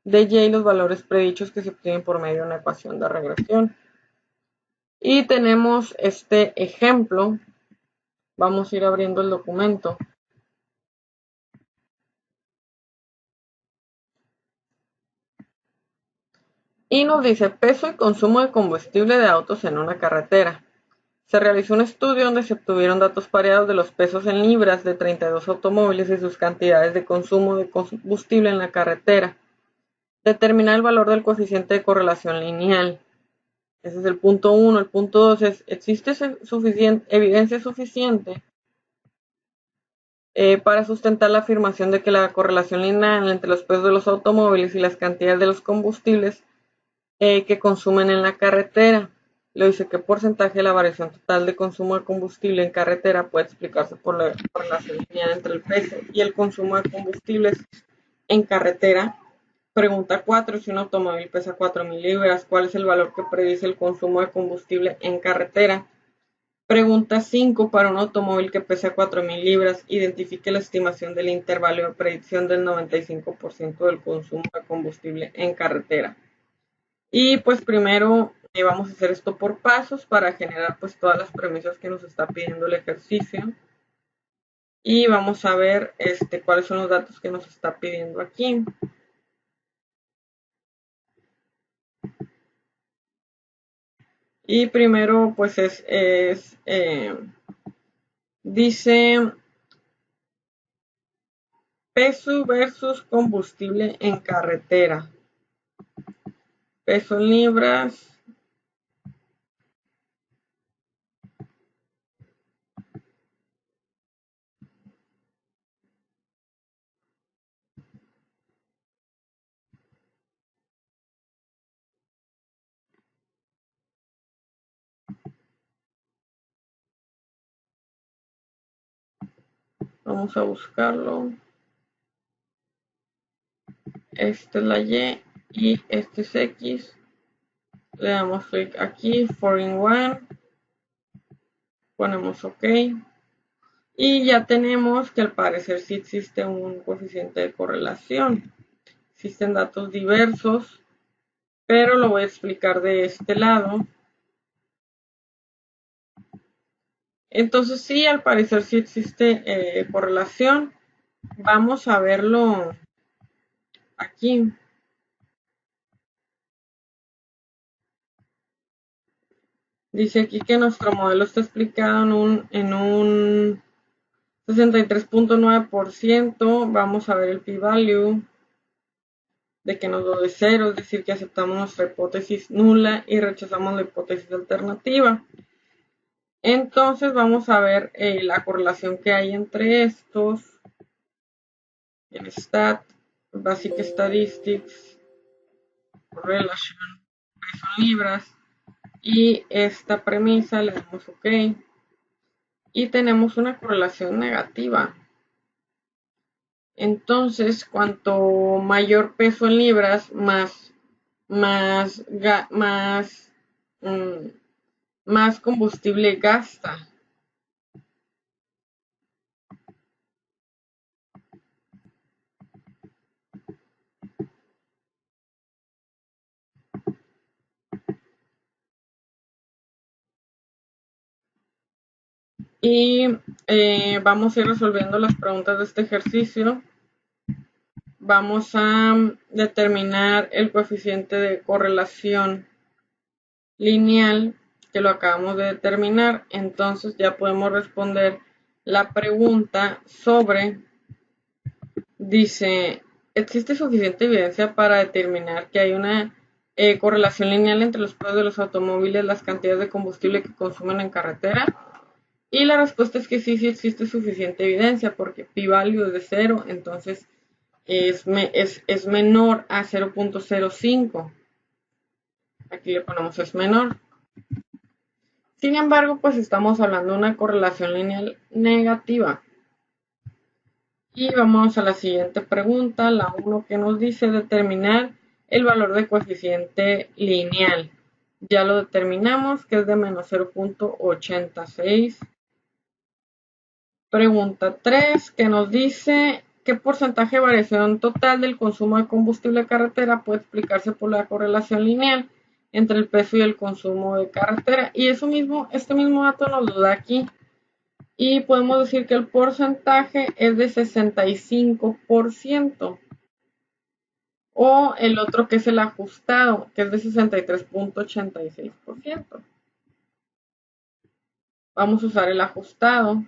de Y y los valores predichos que se obtienen por medio de una ecuación de regresión. Y tenemos este ejemplo. Vamos a ir abriendo el documento. Y nos dice peso y consumo de combustible de autos en una carretera. Se realizó un estudio donde se obtuvieron datos pareados de los pesos en libras de 32 automóviles y sus cantidades de consumo de combustible en la carretera. Determinar el valor del coeficiente de correlación lineal. Ese es el punto 1. El punto 2 es, ¿existe evidencia suficiente para sustentar la afirmación de que la correlación lineal entre los pesos de los automóviles y las cantidades de los combustibles que consumen en la carretera? Lo dice qué porcentaje de la variación total de consumo de combustible en carretera puede explicarse por la correlación lineal entre el peso y el consumo de combustibles en carretera. Pregunta 4. Si un automóvil pesa 4.000 libras, ¿cuál es el valor que predice el consumo de combustible en carretera? Pregunta 5. Para un automóvil que pesa 4.000 libras, identifique la estimación del intervalo de predicción del 95% del consumo de combustible en carretera. Y pues primero vamos a hacer esto por pasos para generar pues todas las premisas que nos está pidiendo el ejercicio. Y vamos a ver cuáles son los datos que nos está pidiendo aquí. Y primero pues dice peso versus combustible en carretera. Peso en libras. Vamos a buscarlo. Esta es la y este es X. Le damos clic aquí, 4-in-1. Ponemos OK. Y ya tenemos que al parecer sí existe un coeficiente de correlación. Existen datos diversos, pero lo voy a explicar de este lado. Entonces sí, al parecer sí existe correlación. Vamos a verlo aquí. Dice aquí que nuestro modelo está explicado en un 63.9%. Vamos a ver el p-value de que nos lo de 0, es decir, que aceptamos nuestra hipótesis nula y rechazamos la hipótesis alternativa. Entonces vamos a ver la correlación que hay entre estos. El STAT, Basic Statistics, Correlation, peso en libras. Y esta premisa le damos OK. Y tenemos una correlación negativa. Entonces, cuanto mayor peso en libras, más combustible gasta. Y vamos a ir resolviendo las preguntas de este ejercicio. Vamos a determinar el coeficiente de correlación lineal que lo acabamos de determinar. Entonces ya podemos responder la pregunta sobre, dice, ¿existe suficiente evidencia para determinar que hay una correlación lineal entre los precios de los automóviles, las cantidades de combustible que consumen en carretera? Y la respuesta es que sí, sí existe suficiente evidencia porque p-value es de 0, entonces es menor a 0.05. Aquí le ponemos es menor. Sin embargo, pues estamos hablando de una correlación lineal negativa. Y vamos a la siguiente pregunta, la 1, que nos dice determinar el valor de coeficiente lineal. Ya lo determinamos, que es de menos 0.86. Pregunta 3, que nos dice qué porcentaje de variación total del consumo de combustible de carretera puede explicarse por la correlación lineal entre el peso y el consumo de carretera. Y eso mismo, este mismo dato nos lo da aquí. Y podemos decir que el porcentaje es de 65%. O el otro que es el ajustado, que es de 63.86%. Vamos a usar el ajustado,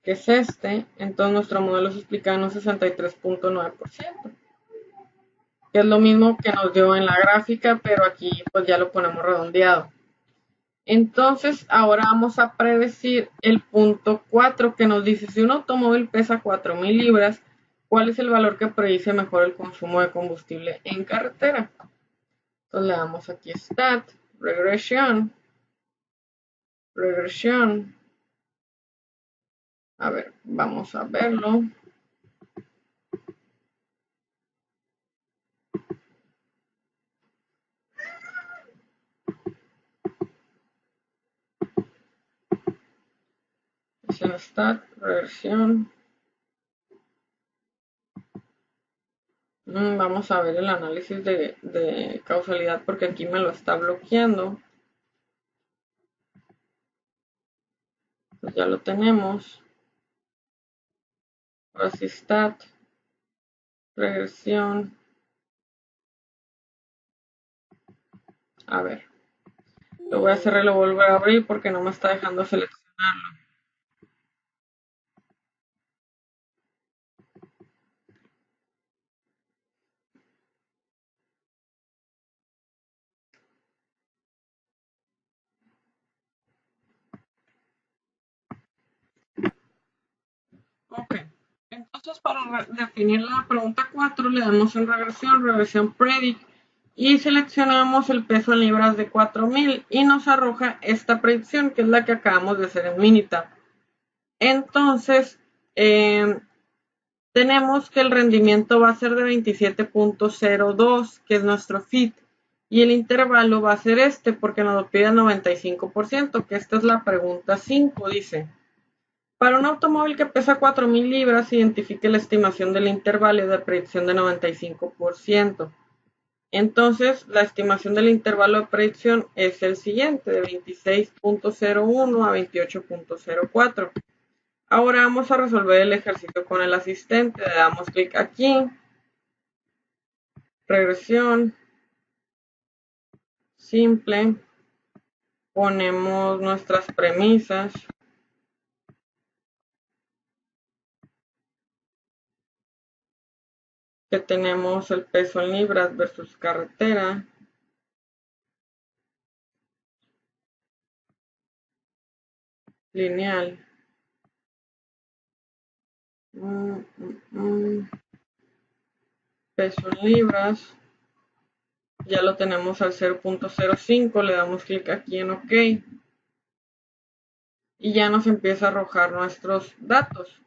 que es este. Entonces nuestro modelo se explica en un 63.9%. Que es lo mismo que nos dio en la gráfica, pero aquí pues ya lo ponemos redondeado. Entonces, ahora vamos a predecir el punto 4 que nos dice, si un automóvil pesa 4.000 libras, ¿cuál es el valor que predice mejor el consumo de combustible en carretera? Entonces le damos aquí Stat, regresión. A ver, vamos a verlo. Stat, regresión. Vamos a ver el análisis de causalidad porque aquí me lo está bloqueando. Pues ya lo tenemos. Ahora sí, Stat, regresión. A ver, lo voy a cerrar y lo vuelvo a abrir porque no me está dejando seleccionarlo. Ok, entonces para definir la pregunta 4 le damos en regresión predict y seleccionamos el peso en libras de 4.000 y nos arroja esta predicción que es la que acabamos de hacer en Minitab. Entonces, tenemos que el rendimiento va a ser de 27.02, que es nuestro fit, y el intervalo va a ser este porque nos lo pide el 95%, que esta es la pregunta 5, dice. Para un automóvil que pesa 4.000 libras, identifique la estimación del intervalo de predicción de 95%. Entonces, la estimación del intervalo de predicción es el siguiente, de 26.01 a 28.04. Ahora vamos a resolver el ejercicio con el asistente. Le damos clic aquí, regresión, simple, ponemos nuestras premisas. Que tenemos el peso en libras versus carretera. Lineal. Peso en libras. Ya lo tenemos al 0.05. Le damos clic aquí en OK. Y ya nos empieza a arrojar nuestros datos.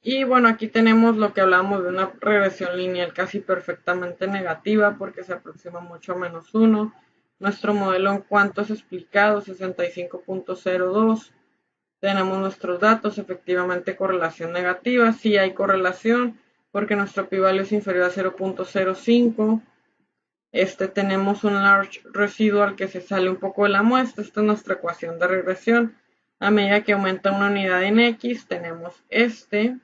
Y bueno, aquí tenemos lo que hablamos de una regresión lineal casi perfectamente negativa porque se aproxima mucho a -1. Nuestro modelo en cuanto es explicado, 65.02. Tenemos nuestros datos, efectivamente correlación negativa, sí hay correlación porque nuestro p-value es inferior a 0.05. Tenemos un large residual que se sale un poco de la muestra, esta es nuestra ecuación de regresión. A medida que aumenta una unidad en X, tenemos este.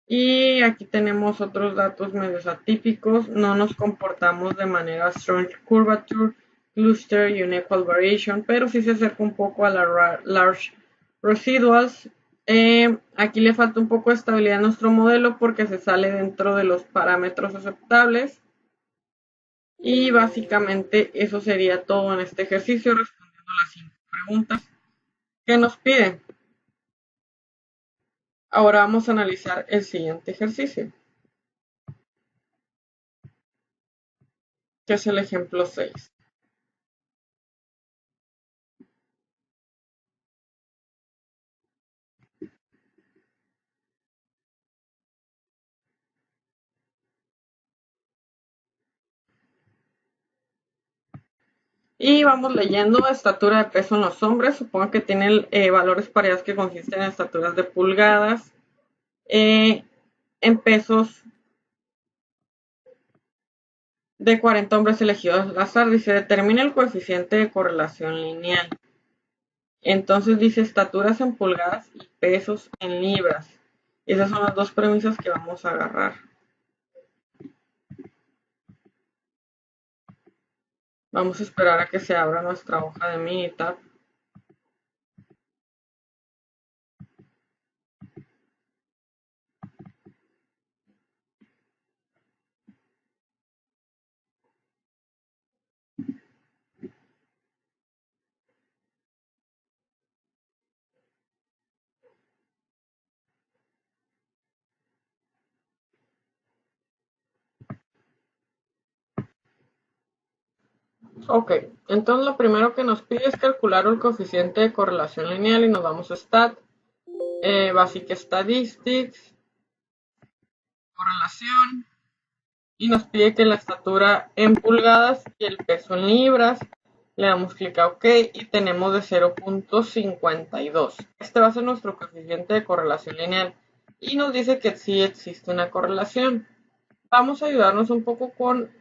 Y aquí tenemos otros datos medios atípicos. No nos comportamos de manera strong curvature, cluster y unequal variation, pero sí se acerca un poco a la large residuals. Aquí le falta un poco de estabilidad a nuestro modelo porque se sale dentro de los parámetros aceptables. Y básicamente eso sería todo en este ejercicio, respondiendo las 5 preguntas que nos piden. Ahora vamos a analizar el siguiente ejercicio, que es el ejemplo 6. Y vamos leyendo estatura de peso en los hombres. Supongo que tienen valores pareados que consisten en estaturas de pulgadas, en pesos de 40 hombres elegidos al azar. Dice, determina el coeficiente de correlación lineal. Entonces dice estaturas en pulgadas y pesos en libras. Esas son las dos premisas que vamos a agarrar. Vamos a esperar a que se abra nuestra hoja de Minitab. Ok, entonces lo primero que nos pide es calcular el coeficiente de correlación lineal y nos vamos a Stat, Basic Statistics, correlación, y nos pide que la estatura en pulgadas y el peso en libras. Le damos clic a OK y tenemos de 0.52. Este va a ser nuestro coeficiente de correlación lineal y nos dice que sí existe una correlación. Vamos a ayudarnos un poco con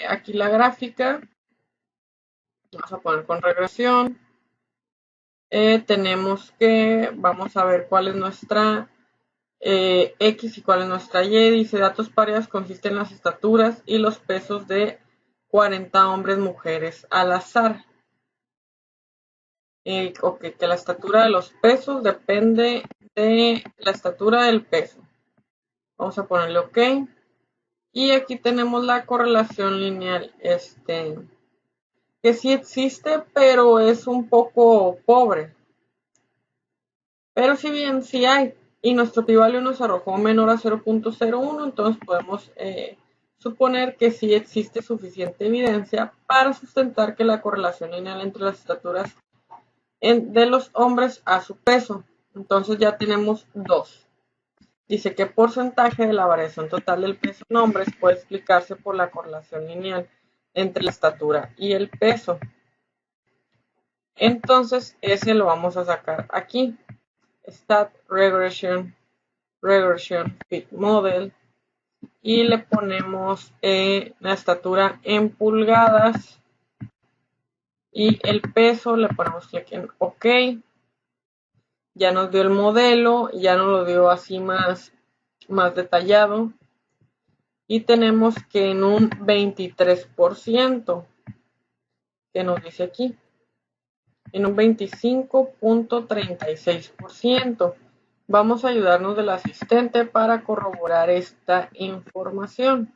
aquí la gráfica. Vamos a poner con regresión. Vamos a ver cuál es nuestra X y cuál es nuestra Y. Dice datos pareados consisten en las estaturas y los pesos de 40 hombres mujeres al azar. Que la estatura de los pesos depende de la estatura del peso. Vamos a ponerle OK. Y aquí tenemos la correlación lineal, que sí existe, pero es un poco pobre. Pero si bien sí hay, y nuestro p-value nos arrojó menor a 0.01, entonces podemos suponer que sí existe suficiente evidencia para sustentar que la correlación lineal entre las estaturas de los hombres a su peso. Entonces ya tenemos dos. Dice que porcentaje de la variación total del peso en hombres puede explicarse por la correlación lineal entre la estatura y el peso. Entonces ese lo vamos a sacar aquí. Stat Regression Fit Model, y le ponemos la estatura en pulgadas y el peso, le ponemos clic en OK. Ya nos dio el modelo, ya nos lo dio así más detallado, y tenemos que en un 23%, que nos dice aquí, en un 25.36%. Vamos a ayudarnos del asistente para corroborar esta información.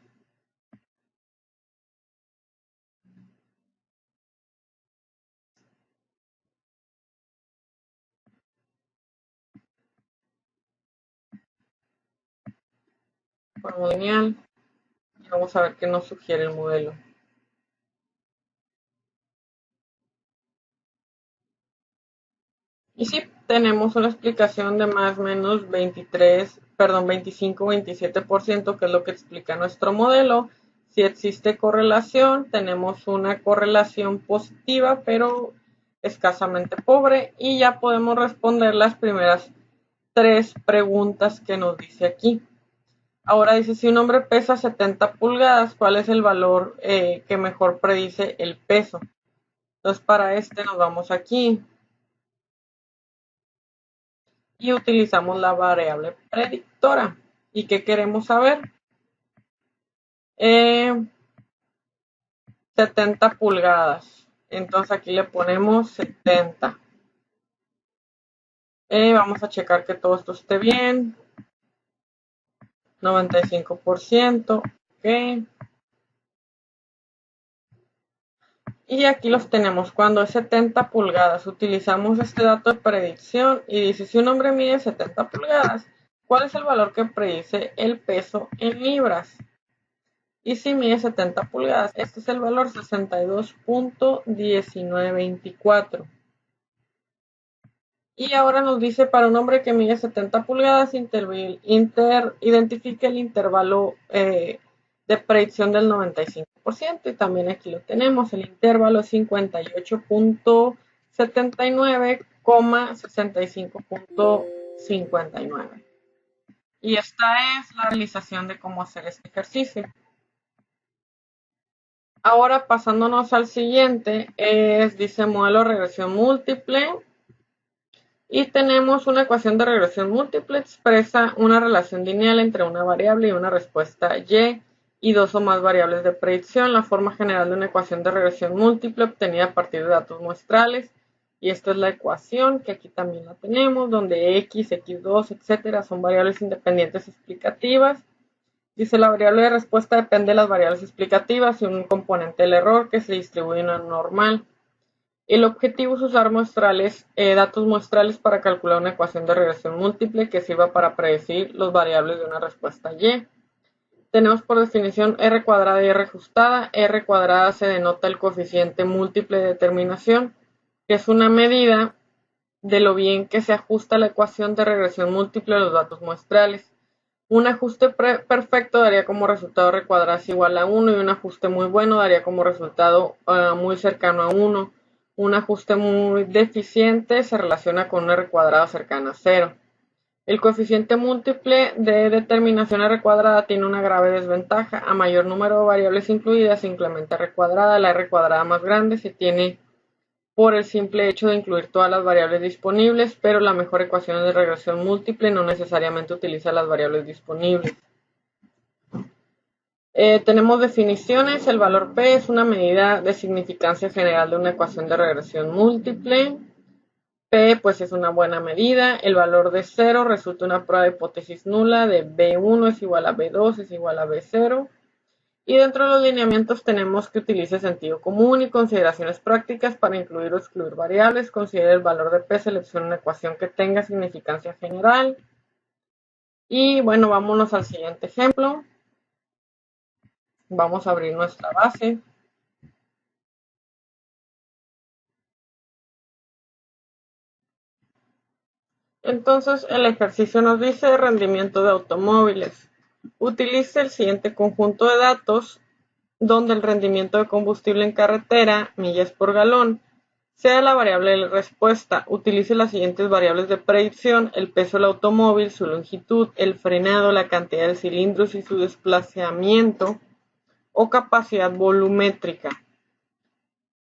Forma lineal. Y vamos a ver qué nos sugiere el modelo. Y sí, tenemos una explicación de más o menos 25-27%, que es lo que explica nuestro modelo. Si existe correlación, tenemos una correlación positiva, pero escasamente pobre, y ya podemos responder las primeras 3 preguntas que nos dice aquí. Ahora dice, si un hombre pesa 70 pulgadas, ¿cuál es el valor que mejor predice el peso? Entonces para nos vamos aquí. y utilizamos la variable predictora. ¿Y qué queremos saber? 70 pulgadas. Entonces aquí le ponemos 70. Vamos a checar que todo esto esté bien. 95%. Ok. Y aquí los tenemos. Cuando es 70 pulgadas, utilizamos este dato de predicción y dice, si un hombre mide 70 pulgadas, ¿cuál es el valor que predice el peso en libras? Y si mide 70 pulgadas, este es el valor 62.1924. Y ahora nos dice, para un hombre que mide 70 pulgadas, identifique el intervalo de predicción del 95%. Y también aquí lo tenemos, el intervalo es 58.79,65.59. Y esta es la realización de cómo hacer este ejercicio. Ahora pasándonos al siguiente, dice modelo de regresión múltiple. Y tenemos una ecuación de regresión múltiple, expresa una relación lineal entre una variable y una respuesta y dos o más variables de predicción. La forma general de una ecuación de regresión múltiple obtenida a partir de datos muestrales. Y esta es la ecuación, que aquí también la tenemos, donde x, x2, etcétera, son variables independientes explicativas. Dice, la variable de respuesta depende de las variables explicativas y un componente del error que se distribuye en una normal. El objetivo es usar datos muestrales para calcular una ecuación de regresión múltiple que sirva para predecir las variables de una respuesta y. Tenemos por definición r cuadrada y r ajustada. R cuadrada se denota el coeficiente múltiple de determinación, que es una medida de lo bien que se ajusta la ecuación de regresión múltiple a los datos muestrales. Un ajuste perfecto daría como resultado r cuadrada es igual a 1 y un ajuste muy bueno daría como resultado muy cercano a 1. Un ajuste muy deficiente se relaciona con un r cuadrado cercano a 0. El coeficiente múltiple de determinación r cuadrada tiene una grave desventaja. A mayor número de variables incluidas se incrementa r cuadrada. La r cuadrada más grande se tiene por el simple hecho de incluir todas las variables disponibles, pero la mejor ecuación de regresión múltiple no necesariamente utiliza las variables disponibles. Tenemos definiciones. El valor P es una medida de significancia general de una ecuación de regresión múltiple. P pues es una buena medida. El valor de 0 resulta una prueba de hipótesis nula de B1 es igual a B2 es igual a B0. Y dentro de los lineamientos tenemos que utilice sentido común y consideraciones prácticas para incluir o excluir variables. Considere el valor de P, seleccione una ecuación que tenga significancia general. Y bueno, vámonos al siguiente ejemplo. Vamos a abrir nuestra base. Entonces el ejercicio nos dice rendimiento de automóviles. Utilice el siguiente conjunto de datos donde el rendimiento de combustible en carretera, millas por galón, sea la variable de respuesta. Utilice las siguientes variables de predicción: el peso del automóvil, su longitud, el frenado, la cantidad de cilindros y su desplazamiento o capacidad volumétrica.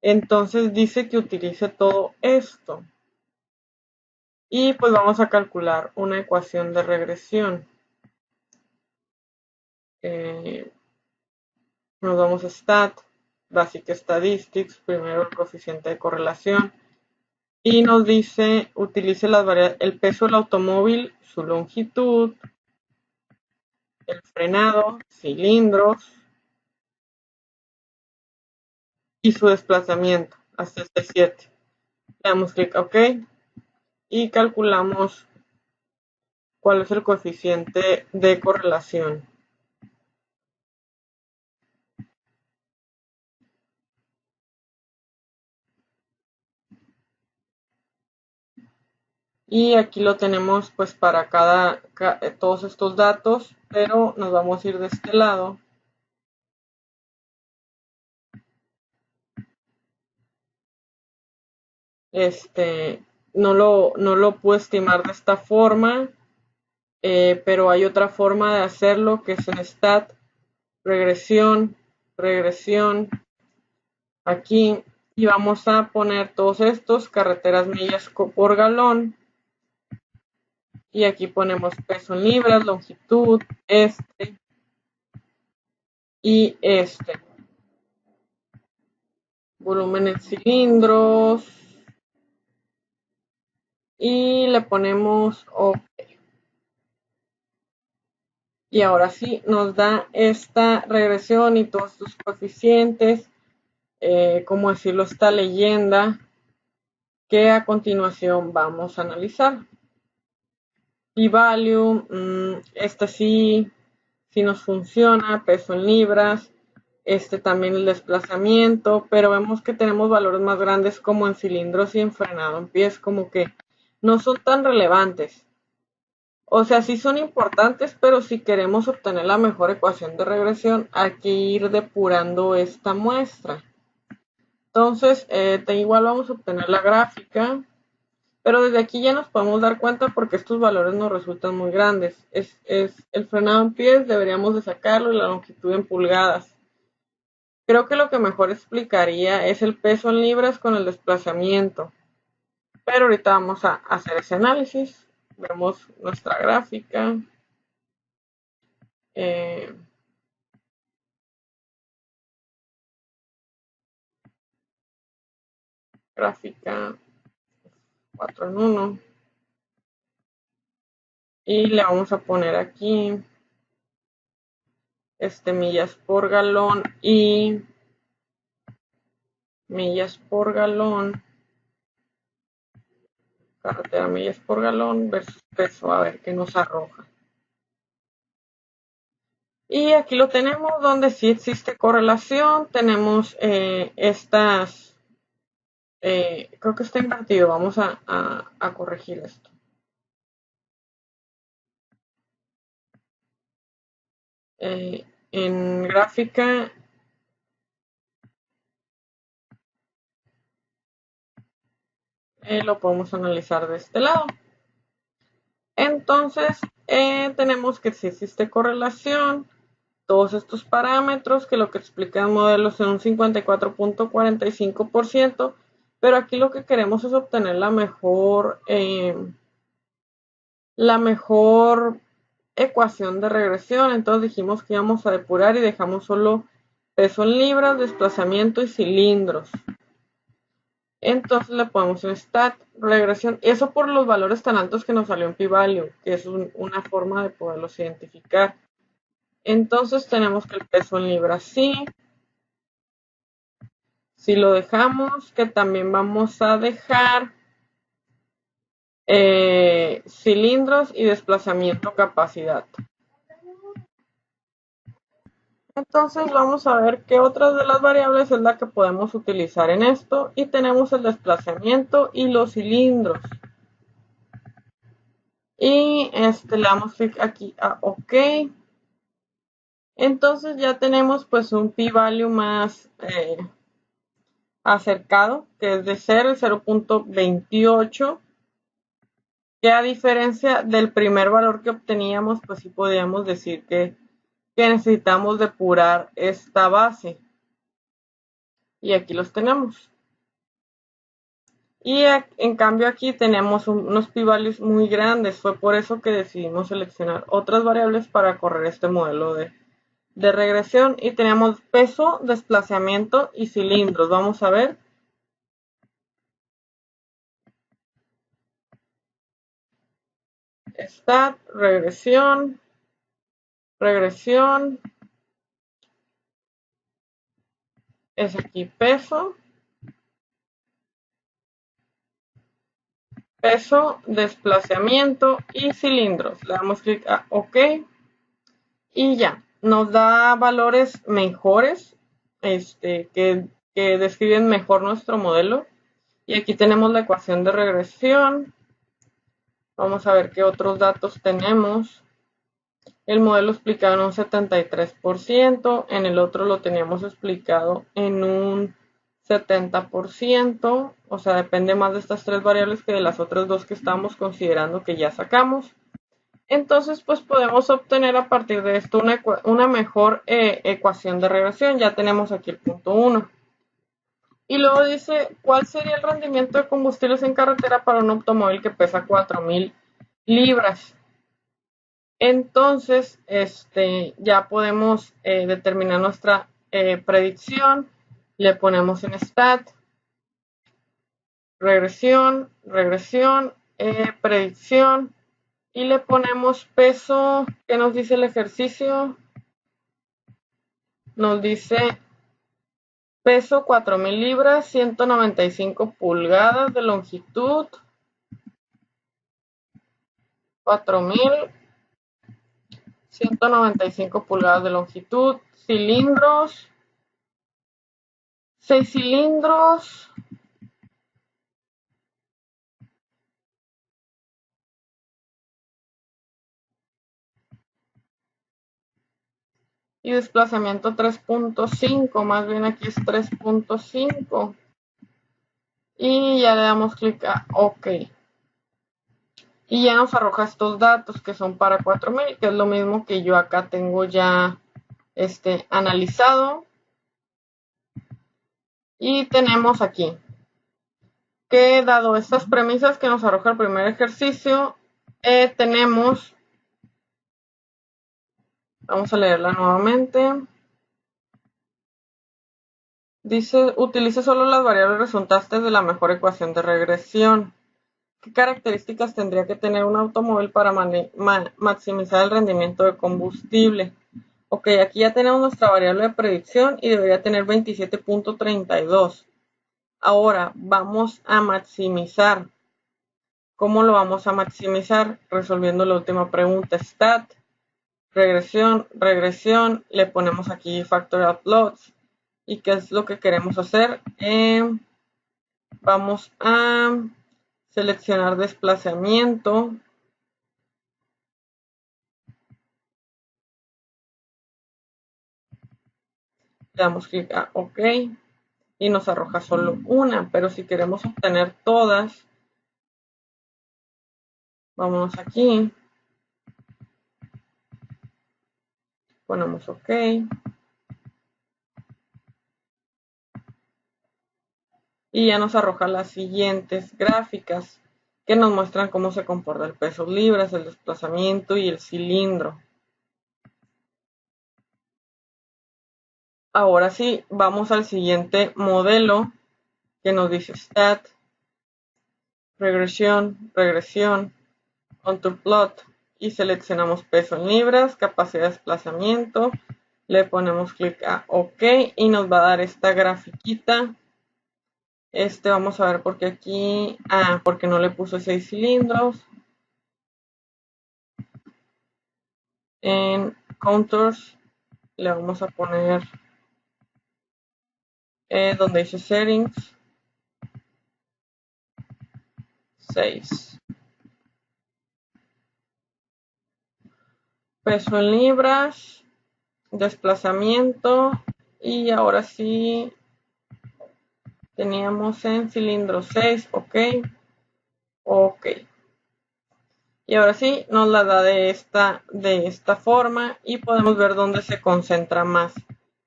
Entonces dice que utilice todo esto. Y pues vamos a calcular una ecuación de regresión. Nos vamos a Stat, Basic Statistics, primero el coeficiente de correlación. Y nos dice, utilice las variables, el peso del automóvil, su longitud, el frenado, cilindros y su desplazamiento hasta este 7. Le damos clic OK y calculamos cuál es el coeficiente de correlación. Y aquí lo tenemos pues para todos estos datos, pero nos vamos a ir de este lado. No lo puedo estimar de esta forma, pero hay otra forma de hacerlo que es en Stat, regresión, aquí, y vamos a poner todos estos, carreteras, millas por galón, Y aquí ponemos peso en libras, longitud, y volumen en cilindros, y le ponemos OK. Y ahora sí nos da esta regresión y todos sus coeficientes, como decirlo, esta leyenda que a continuación vamos a analizar. P-value, este sí nos funciona, peso en libras, también el desplazamiento, pero vemos que tenemos valores más grandes como en cilindros y en frenado en pies, como que no son tan relevantes. O sea, sí son importantes, pero si queremos obtener la mejor ecuación de regresión, hay que ir depurando esta muestra. Entonces, igual vamos a obtener la gráfica, pero desde aquí ya nos podemos dar cuenta porque estos valores nos resultan muy grandes. Es el frenado en pies, deberíamos de sacarlo, y la longitud en pulgadas. Creo que lo que mejor explicaría es el peso en libras con el desplazamiento. Pero ahorita vamos a hacer ese análisis. Vemos nuestra gráfica. Gráfica 4 en 1. Y le vamos a poner aquí millas por galón y millas por galón, carretera millas por galón versus peso, a ver qué nos arroja. Y aquí lo tenemos donde sí existe correlación. Tenemos estas, creo que está invertido, vamos a corregir esto. En gráfica lo podemos analizar de este lado. Entonces, tenemos que si existe correlación, todos estos parámetros, que lo que explica el modelo son un 54.45%, pero aquí lo que queremos es obtener la mejor ecuación de regresión. Entonces dijimos que íbamos a depurar y dejamos solo peso en libras, desplazamiento y cilindros. Entonces le ponemos un stat, regresión, eso por los valores tan altos que nos salió en p-value, que es una forma de poderlos identificar. Entonces tenemos que el peso en libras sí. Si lo dejamos, que también vamos a dejar cilindros y desplazamiento capacidad. Entonces vamos a ver qué otras de las variables es la que podemos utilizar en esto. Y tenemos el desplazamiento y los cilindros. Y le damos clic aquí a OK. Entonces ya tenemos pues un p-value más acercado, que es de 0.28, que a diferencia del primer valor que obteníamos, pues sí podríamos decir que necesitamos depurar esta base. Y aquí los tenemos. Y en cambio aquí tenemos unos p-values muy grandes. Fue por eso que decidimos seleccionar otras variables para correr este modelo de regresión. Y tenemos peso, desplazamiento y cilindros. Vamos a ver. Stat, regresión, es aquí peso, desplazamiento y cilindros. Le damos clic a OK y ya, nos da valores mejores, que describen mejor nuestro modelo. Y aquí tenemos la ecuación de regresión. Vamos a ver qué otros datos tenemos. El modelo explicado en un 73%, en el otro lo teníamos explicado en un 70%, o sea, depende más de estas tres variables que de las otras dos que estamos considerando que ya sacamos. Entonces, pues podemos obtener a partir de esto una mejor ecuación de regresión. Ya tenemos aquí el punto 1. Y luego dice, ¿cuál sería el rendimiento de combustibles en carretera para un automóvil que pesa 4,000 libras. Entonces, ya podemos determinar nuestra predicción. Le ponemos en stat, regresión, predicción, y le ponemos peso. ¿Qué nos dice el ejercicio? Nos dice peso 4000 libras, 195 pulgadas de longitud, 4195 pulgadas de longitud, cilindros, 6 cilindros, y desplazamiento 3.5, más bien aquí es 3.5, y ya le damos clic a OK. Y ya nos arroja estos datos que son para 4000, que es lo mismo que yo acá tengo ya analizado. Y tenemos aquí que, dado estas premisas que nos arroja el primer ejercicio, tenemos, vamos a leerla nuevamente. Dice, utilice solo las variables resultantes de la mejor ecuación de regresión. ¿Qué características tendría que tener un automóvil para maximizar el rendimiento de combustible? Ok, aquí ya tenemos nuestra variable de predicción y debería tener 27.32. Ahora vamos a maximizar. ¿Cómo lo vamos a maximizar? Resolviendo la última pregunta. Stat, regresión, le ponemos aquí factorial plots. ¿Y qué es lo que queremos hacer? Vamos a seleccionar desplazamiento. Le damos clic a OK y nos arroja solo una, pero si queremos obtener todas, vámonos aquí, ponemos OK y ya nos arroja las siguientes gráficas que nos muestran cómo se comporta el peso libras, el desplazamiento y el cilindro. Ahora sí, vamos al siguiente modelo que nos dice stat, regresión, contour plot, y seleccionamos peso en libras, capacidad de desplazamiento, le ponemos clic a OK y nos va a dar esta grafiquita. Vamos a ver por qué aquí, porque no le puso 6 cilindros. En contours le vamos a poner donde dice settings 6. Peso en libras, desplazamiento, y ahora sí teníamos en cilindro 6, OK, OK. Y ahora sí nos la da de esta forma y podemos ver dónde se concentra más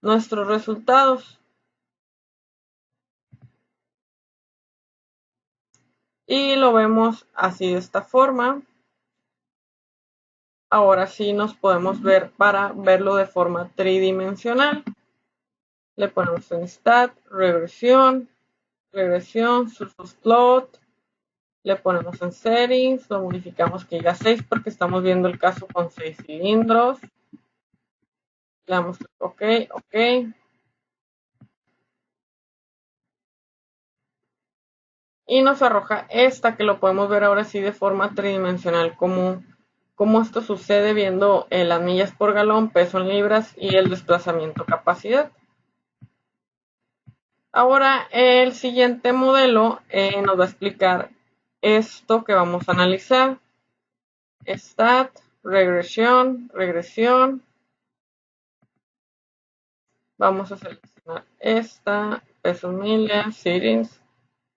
nuestros resultados. Y lo vemos así de esta forma. Ahora sí nos podemos ver para verlo de forma tridimensional. Le ponemos en stat, regresión, surface plot. Le ponemos en settings, lo modificamos que diga 6 porque estamos viendo el caso con 6 cilindros. Le damos OK, OK. Y nos arroja esta que lo podemos ver ahora sí de forma tridimensional, como esto sucede viendo las millas por galón, peso en libras y el desplazamiento capacidad. Ahora el siguiente modelo nos va a explicar esto que vamos a analizar. Stat, regresión. Vamos a seleccionar esta, peso en millas, settings.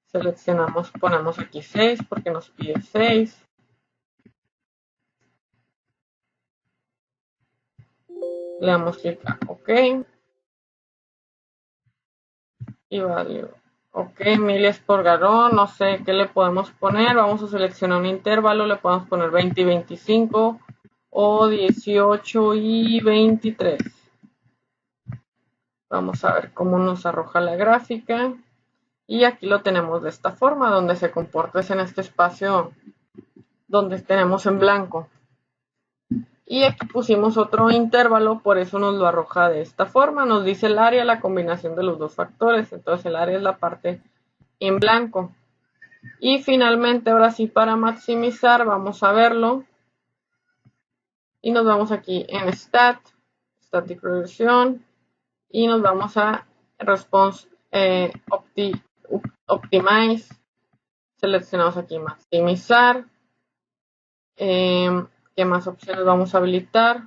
Seleccionamos, ponemos aquí 6 porque nos pide 6. Le damos clic a OK. Y value Ok, miles por galón, no sé qué le podemos poner. Vamos a seleccionar un intervalo, le podemos poner 20 y 25 o 18 y 23. Vamos a ver cómo nos arroja la gráfica. Y aquí lo tenemos de esta forma, donde se comporta es en este espacio donde tenemos en blanco. Y aquí pusimos otro intervalo, por eso nos lo arroja de esta forma. Nos dice el área, la combinación de los dos factores. Entonces el área es la parte en blanco. Y finalmente, ahora sí, para maximizar, vamos a verlo. Y nos vamos aquí en Static Regression. Y nos vamos a Response Optimize. Seleccionamos aquí maximizar. ¿Qué más opciones vamos a habilitar?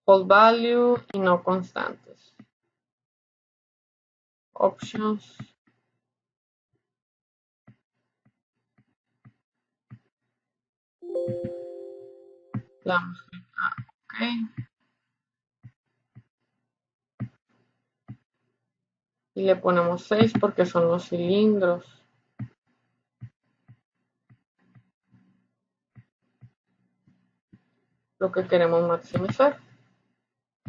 Hold value y no constantes. Options. Le damos clic a OK. Y le ponemos 6 porque son los cilindros. Lo que queremos maximizar.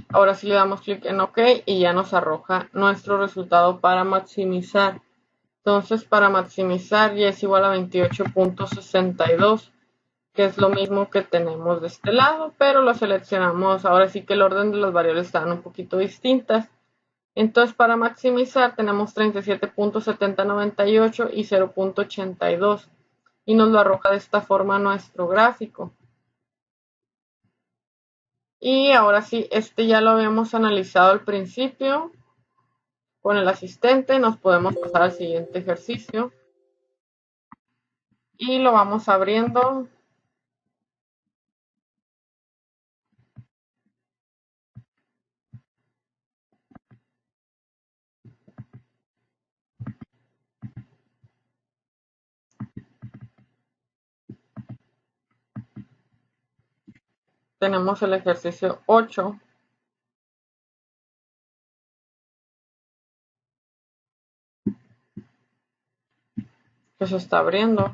Ahora sí le damos clic en OK y ya nos arroja nuestro resultado para maximizar. Entonces para maximizar y es igual a 28.62, que es lo mismo que tenemos de este lado, pero lo seleccionamos. Ahora sí que el orden de las variables están un poquito distintas. Entonces para maximizar tenemos 37.7098 y 0.82 y nos lo arroja de esta forma nuestro gráfico. Y ahora sí, este ya lo habíamos analizado al principio con el asistente. Nos podemos pasar al siguiente ejercicio y lo vamos abriendo. Tenemos el ejercicio 8. Que se está abriendo.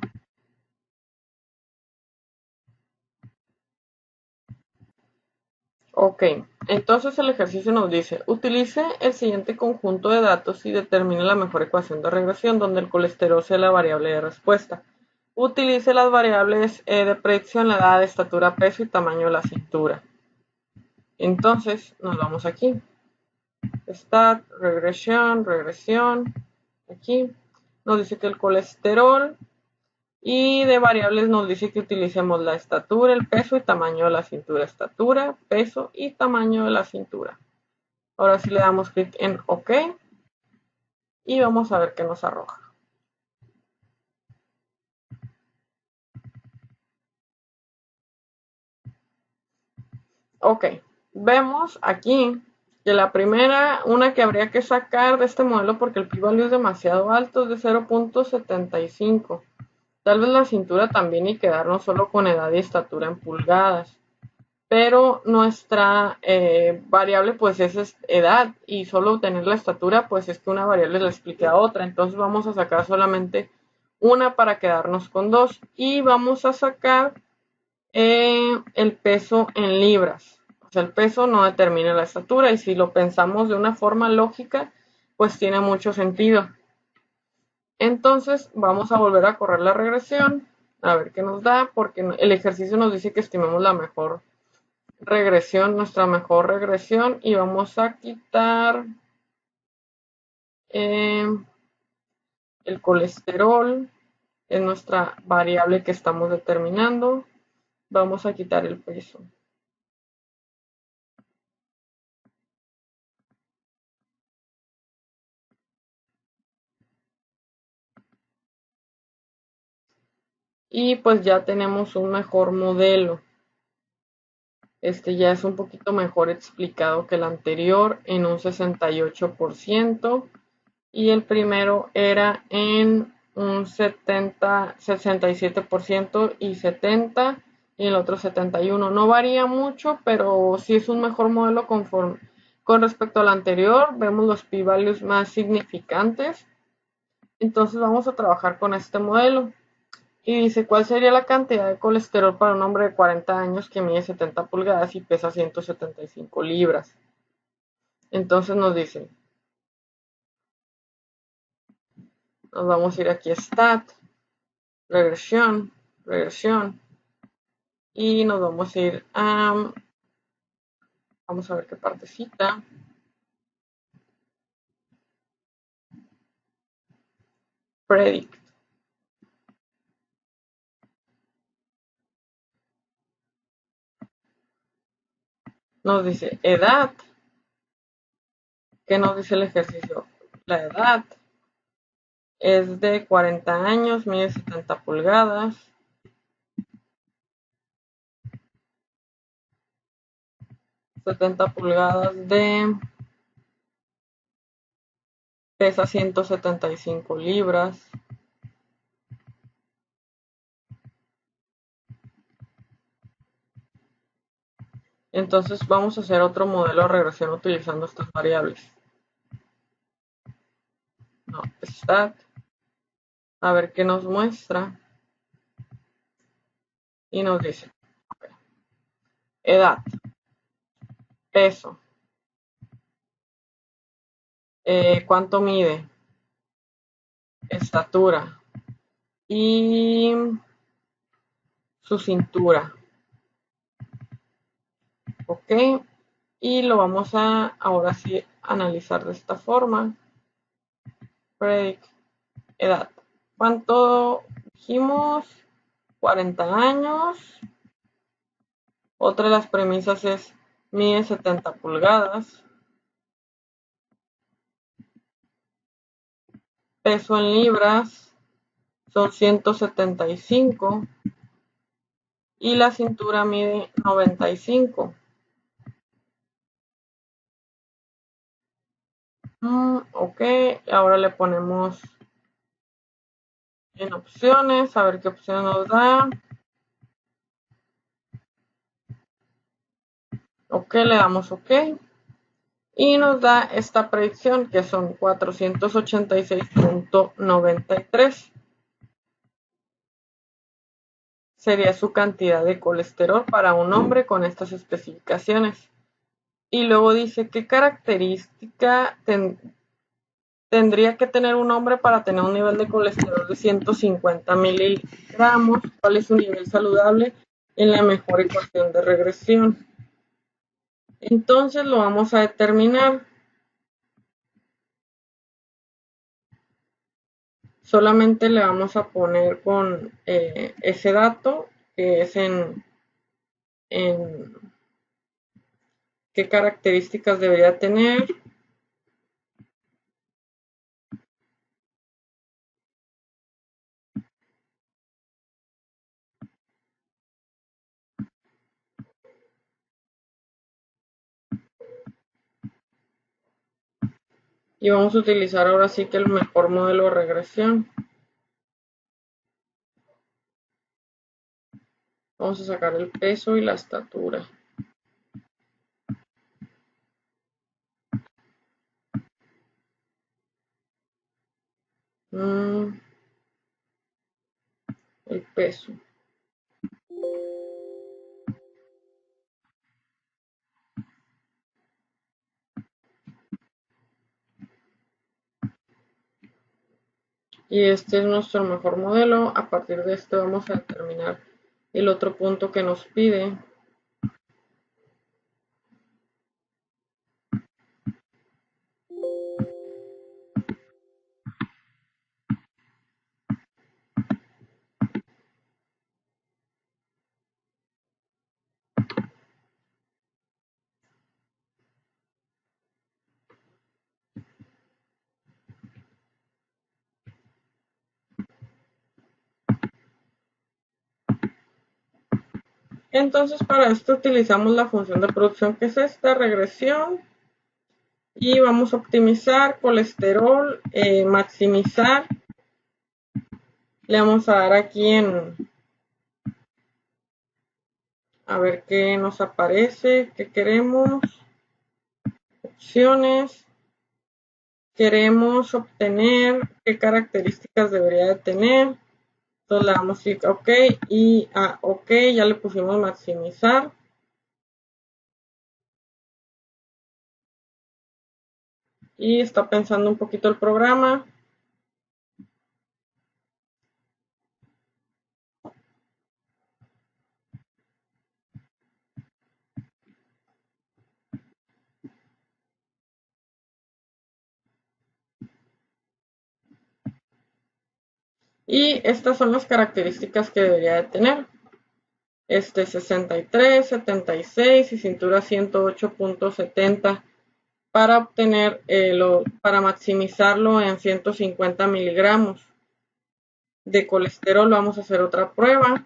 Ok, entonces el ejercicio nos dice, utilice el siguiente conjunto de datos y determine la mejor ecuación de regresión donde el colesterol sea la variable de respuesta. Utilice las variables de predicción, la edad, estatura, peso y tamaño de la cintura. Entonces nos vamos aquí. Regresión. Aquí nos dice que el colesterol. Y de variables nos dice que utilicemos la estatura, el peso y tamaño de la cintura. Estatura, peso y tamaño de la cintura. Ahora sí le damos clic en OK. Y vamos a ver qué nos arroja. Ok, vemos aquí que la primera, una que habría que sacar de este modelo porque el p-value es demasiado alto, es de 0.75. Tal vez la cintura también y quedarnos solo con edad y estatura en pulgadas. Pero nuestra variable pues es edad y solo obtener la estatura pues es que una variable le explique a otra. Entonces vamos a sacar solamente una para quedarnos con dos y vamos a sacar el peso en libras. O sea, el peso no determina la estatura y si lo pensamos de una forma lógica pues tiene mucho sentido. Entonces vamos a volver a correr la regresión a ver qué nos da porque el ejercicio nos dice que estimemos la mejor regresión, nuestra mejor regresión y vamos a quitar el colesterol, es nuestra variable que estamos determinando, vamos a quitar el peso. Y pues ya tenemos un mejor modelo. Este ya es un poquito mejor explicado que el anterior en un 68% y el primero era en un 67% y 70% y el otro 71%. No varía mucho, pero sí es un mejor modelo conforme Con respecto al anterior, vemos los p-values más significantes. Entonces vamos a trabajar con este modelo. Y dice, ¿cuál sería la cantidad de colesterol para un hombre de 40 años que mide 70 pulgadas y pesa 175 libras? Entonces nos dice, nos vamos a ir aquí a Stat, regresión, regresión. Y nos vamos a ir a, vamos a ver qué partecita. Predict. Nos dice edad. ¿Qué nos dice el ejercicio? La edad es de 40 años, mide 70 pulgadas. 70 pulgadas de pesa 175 libras. Entonces vamos a hacer otro modelo de regresión utilizando estas variables. No, stat. A ver qué nos muestra. Y nos dice, okay, edad, peso, cuánto mide, estatura y su cintura. Ok, y lo vamos a ahora sí analizar de esta forma. Predict edad. ¿Cuánto dijimos? 40 años. Otra de las premisas es mide 70 pulgadas. Peso en libras son 175. Y la cintura mide 95. Ok, ahora le ponemos en opciones, a ver qué opción nos da. Ok, le damos ok. Y nos da esta predicción que son 486.93. Sería su cantidad de colesterol para un hombre con estas especificaciones. Y luego dice qué característica tendría que tener un hombre para tener un nivel de colesterol de 150 miligramos. ¿Cuál es su nivel saludable en la mejor ecuación de regresión? Entonces lo vamos a determinar. Solamente le vamos a poner con ese dato que es en qué características debería tener. Y vamos a utilizar ahora sí que el mejor modelo de regresión. Vamos a sacar el peso y la estatura. El peso. Y este es nuestro mejor modelo. A partir de este vamos a determinar el otro punto que nos pide. Entonces para esto utilizamos la función de producción que es esta regresión. Y vamos a optimizar colesterol, maximizar. Le vamos a dar aquí en a ver qué nos aparece, qué queremos. opciones. Queremos obtener qué características debería de tener. Entonces le damos clic a OK y a OK ya le pusimos maximizar. Y está pensando un poquito el programa. Y estas son las características que debería de tener. 63, 76 y cintura 108.70 para obtener para maximizarlo en 150 miligramos de colesterol. Vamos a hacer otra prueba.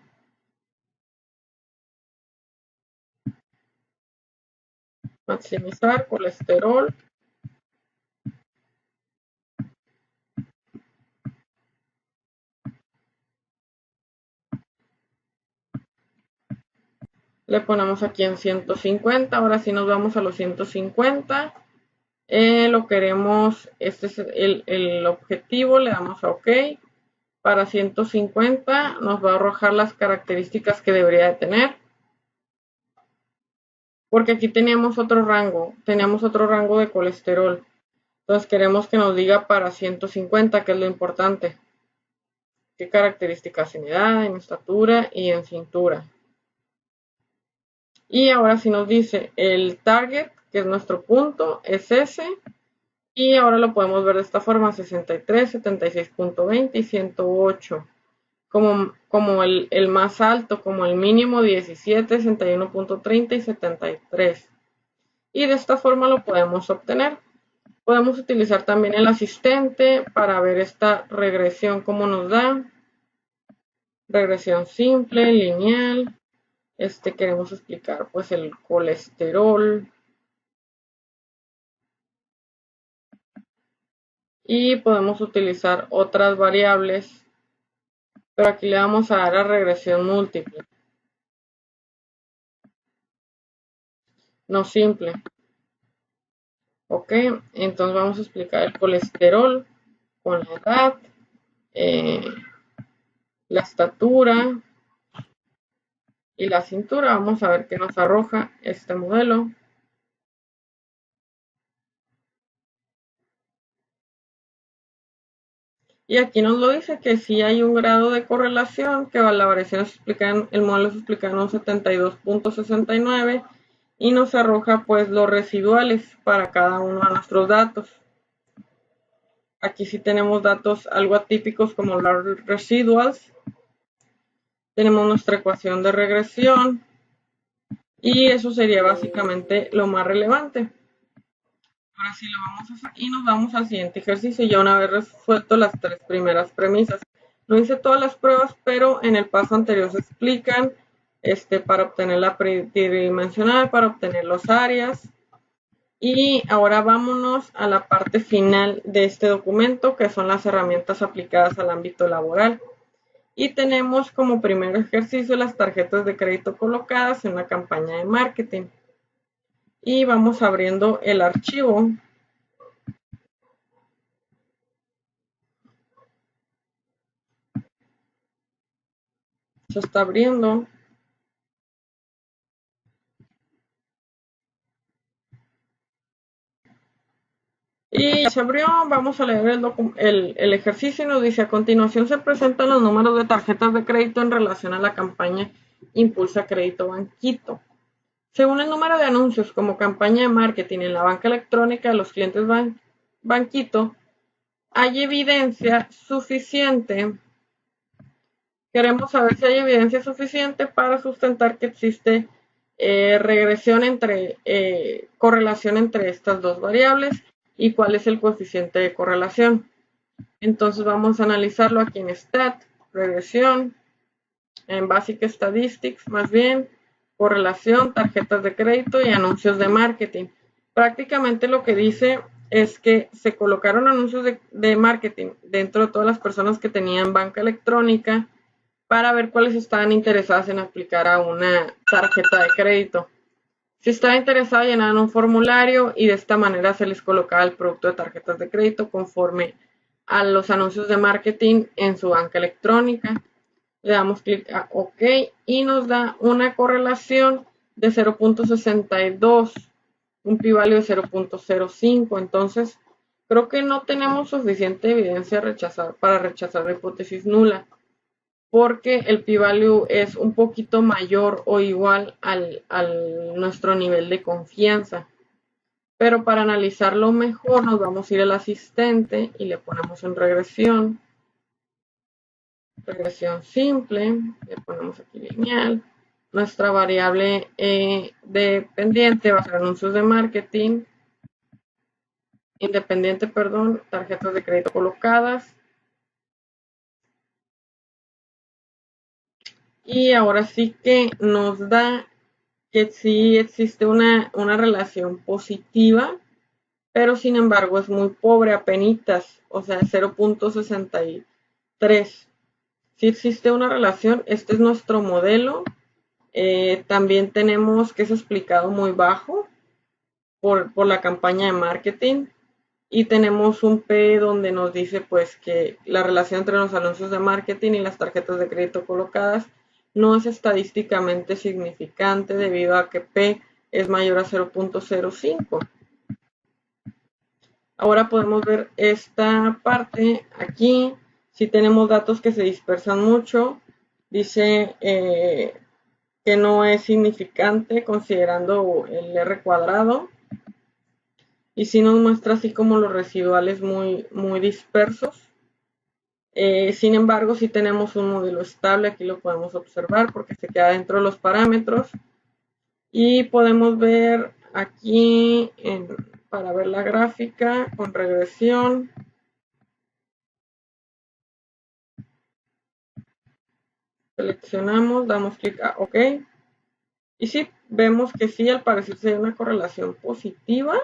Maximizar colesterol. Le ponemos aquí en 150. Ahora sí nos vamos a los 150. Lo queremos, este es el objetivo, le damos a OK. Para 150 nos va a arrojar las características que debería de tener. Porque aquí teníamos otro rango de colesterol. Entonces queremos que nos diga para 150, que es lo importante. ¿Qué características en edad, en estatura y en cintura? Y ahora sí nos dice el target, que es nuestro punto, es ese. Y ahora lo podemos ver de esta forma: 63, 76.20 y 108. Como el más alto, como el mínimo 17, 61.30 y 73. Y de esta forma lo podemos obtener. Podemos utilizar también el asistente para ver esta regresión, como nos da. Regresión simple, lineal. Queremos explicar pues el colesterol. Y podemos utilizar otras variables, pero aquí le vamos a dar a regresión múltiple, no simple. Ok, entonces vamos a explicar el colesterol con la edad, la estatura y la cintura. Vamos a ver qué nos arroja este modelo. Y aquí nos lo dice que sí hay un grado de correlación, que la variación el modelo se explica en un 72.69 y nos arroja pues los residuales para cada uno de nuestros datos. Aquí sí tenemos datos algo atípicos como los residuals. Tenemos nuestra ecuación de regresión y eso sería básicamente lo más relevante. Ahora sí lo vamos a hacer y nos vamos al siguiente ejercicio ya una vez resuelto las tres primeras premisas. No hice todas las pruebas, pero en el paso anterior se explican para obtener la tridimensional, para obtener los áreas. Y ahora vámonos a la parte final de este documento, que son las herramientas aplicadas al ámbito laboral. Y tenemos como primer ejercicio las tarjetas de crédito colocadas en una campaña de marketing. Y vamos abriendo el archivo. Se está abriendo. Y ya se abrió. Vamos a leer el ejercicio y nos dice: a continuación se presentan los números de tarjetas de crédito en relación a la campaña Impulsa Crédito Banquito. Según el número de anuncios como campaña de marketing en la banca electrónica de los clientes Banquito, hay evidencia suficiente. Queremos saber si hay evidencia suficiente para sustentar que existe correlación entre estas dos variables y cuál es el coeficiente de correlación. Entonces vamos a analizarlo aquí en Stat, regresión, en Basic Statistics, más bien, correlación, tarjetas de crédito y anuncios de marketing. Prácticamente lo que dice es que se colocaron anuncios de marketing dentro de todas las personas que tenían banca electrónica para ver cuáles estaban interesadas en aplicar a una tarjeta de crédito. Si estaba interesado, llenaban un formulario y de esta manera se les colocaba el producto de tarjetas de crédito conforme a los anuncios de marketing en su banca electrónica. Le damos clic a OK y nos da una correlación de 0.62, un p-value de 0.05. Entonces, creo que no tenemos suficiente evidencia para rechazar la hipótesis nula, porque el p-value es un poquito mayor o igual al nuestro nivel de confianza. Pero para analizarlo mejor nos vamos a ir al asistente y le ponemos en regresión simple, le ponemos aquí lineal. Nuestra variable dependiente va a ser anuncios de marketing, independiente, perdón, tarjetas de crédito colocadas. Y ahora sí que nos da que sí existe una relación positiva, pero sin embargo es muy pobre, apenitas, o sea, 0.63. Si existe una relación, este es nuestro modelo. También tenemos que es explicado muy bajo por la campaña de marketing. Y tenemos un P donde nos dice pues que la relación entre los anuncios de marketing y las tarjetas de crédito colocadas no es estadísticamente significante debido a que P es mayor a 0.05. Ahora podemos ver esta parte aquí. Si tenemos datos que se dispersan mucho, dice que no es significante considerando el R cuadrado. Y si nos muestra así como los residuales muy dispersos. Sin embargo, si tenemos un modelo estable, aquí lo podemos observar porque se queda dentro de los parámetros. Y podemos ver aquí, para ver la gráfica con regresión, seleccionamos, damos clic a OK. Y sí, vemos que sí, al parecer se da una correlación positiva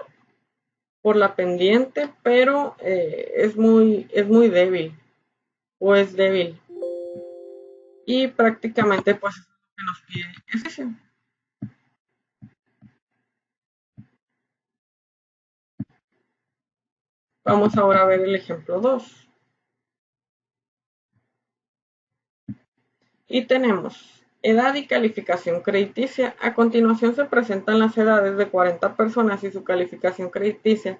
por la pendiente, pero es muy débil o es débil. Y prácticamente pues es lo que nos pide es ese. Vamos ahora a ver el ejemplo 2. Y tenemos edad y calificación crediticia. A continuación se presentan las edades de 40 personas y su calificación crediticia.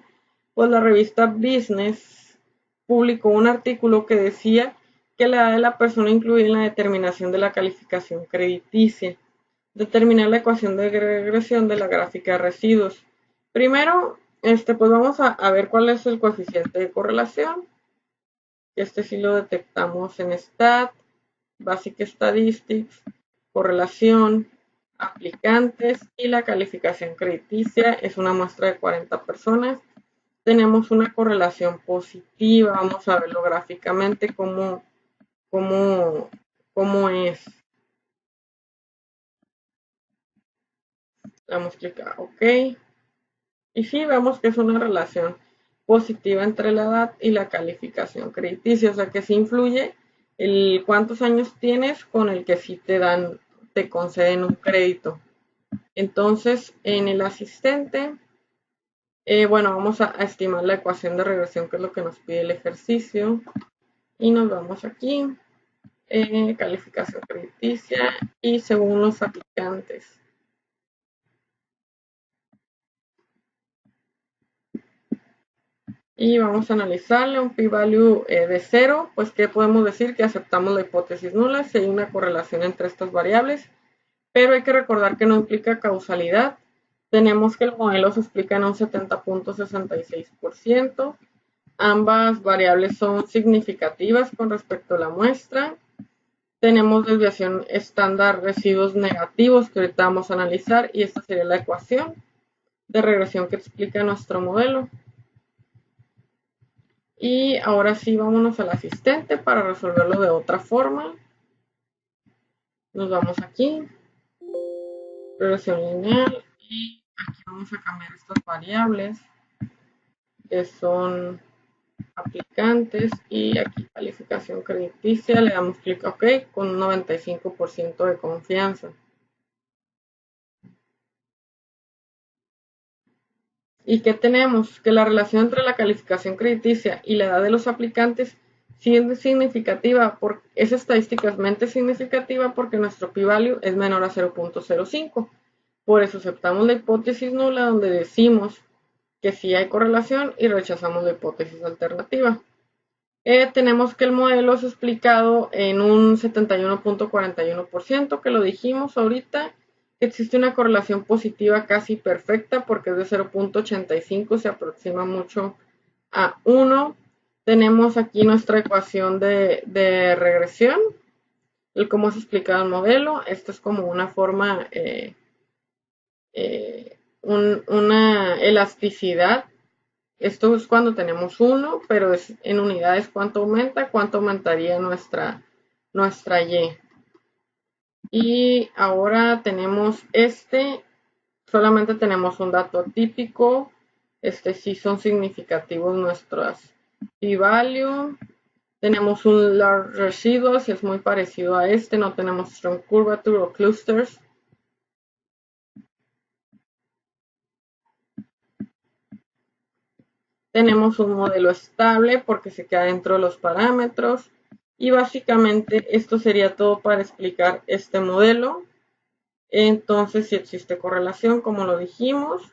Pues la revista Business publicó un artículo que decía que la edad de la persona incluía en la determinación de la calificación crediticia. Determinar la ecuación de regresión de la gráfica de residuos. Primero, pues vamos a ver cuál es el coeficiente de correlación. Este sí lo detectamos en STAT, Basic Statistics, correlación, aplicantes y la calificación crediticia es una muestra de 40 personas. Tenemos una correlación positiva, vamos a verlo gráficamente cómo es. Damos clic a OK. Y sí, vemos que es una relación positiva entre la edad y la calificación crediticia, o sea que sí influye el cuántos años tienes con el que sí te conceden un crédito. Entonces, en el asistente, bueno, vamos a estimar la ecuación de regresión, que es lo que nos pide el ejercicio. Y nos vamos aquí, calificación crediticia y según los aplicantes. Y vamos a analizarle un p-value de 0, pues ¿qué podemos decir? Que aceptamos la hipótesis nula si hay una correlación entre estas variables, pero hay que recordar que no implica causalidad. Tenemos que el modelo se explica en un 70.66%. Ambas variables son significativas con respecto a la muestra. Tenemos desviación estándar residuos negativos que ahorita vamos a analizar y esta sería la ecuación de regresión que explica nuestro modelo. Y ahora sí, vámonos al asistente para resolverlo de otra forma. Nos vamos aquí, regresión lineal, y aquí vamos a cambiar estas variables que son aplicantes y aquí calificación crediticia. Le damos clic a OK con un 95% de confianza. ¿Y qué tenemos? Que la relación entre la calificación crediticia y la edad de los aplicantes sí es significativa, es estadísticamente significativa porque nuestro p-value es menor a 0.05. Por eso aceptamos la hipótesis nula, donde decimos que sí hay correlación, y rechazamos la hipótesis alternativa. Tenemos que el modelo es explicado en un 71.41%, que lo dijimos ahorita. Existe una correlación positiva casi perfecta porque es de 0.85, se aproxima mucho a 1. Tenemos aquí nuestra ecuación de regresión, el cómo se explica el modelo. Esto es como una forma, una elasticidad. Esto es cuando tenemos 1, pero es en unidades cuánto aumentaría nuestra Y. Y ahora tenemos solamente tenemos un dato típico. Sí son significativos nuestros p-value. Tenemos un large residuals, es muy parecido a no tenemos strong curvature o clusters. Tenemos un modelo estable porque se queda dentro de los parámetros. Y básicamente esto sería todo para explicar este modelo. Entonces, si existe correlación, como lo dijimos.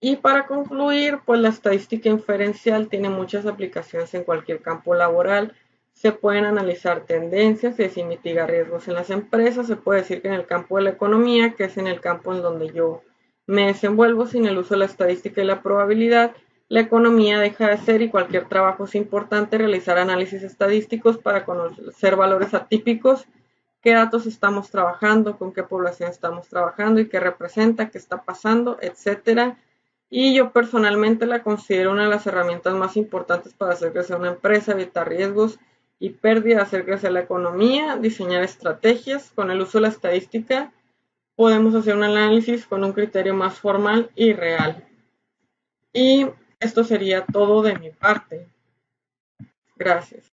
Y para concluir, pues la estadística inferencial tiene muchas aplicaciones en cualquier campo laboral. Se pueden analizar tendencias y así mitigar riesgos en las empresas. Se puede decir que en el campo de la economía, que es en el campo en donde yo me desenvuelvo, sin el uso de la estadística y la probabilidad, la economía deja de ser, y cualquier trabajo es importante realizar análisis estadísticos para conocer valores atípicos, qué datos estamos trabajando, con qué población estamos trabajando y qué representa, qué está pasando, etcétera. Y yo personalmente la considero una de las herramientas más importantes para hacer crecer una empresa, evitar riesgos y pérdida, hacer crecer la economía, diseñar estrategias. Con el uso de la estadística podemos hacer un análisis con un criterio más formal y real. Y esto sería todo de mi parte. Gracias.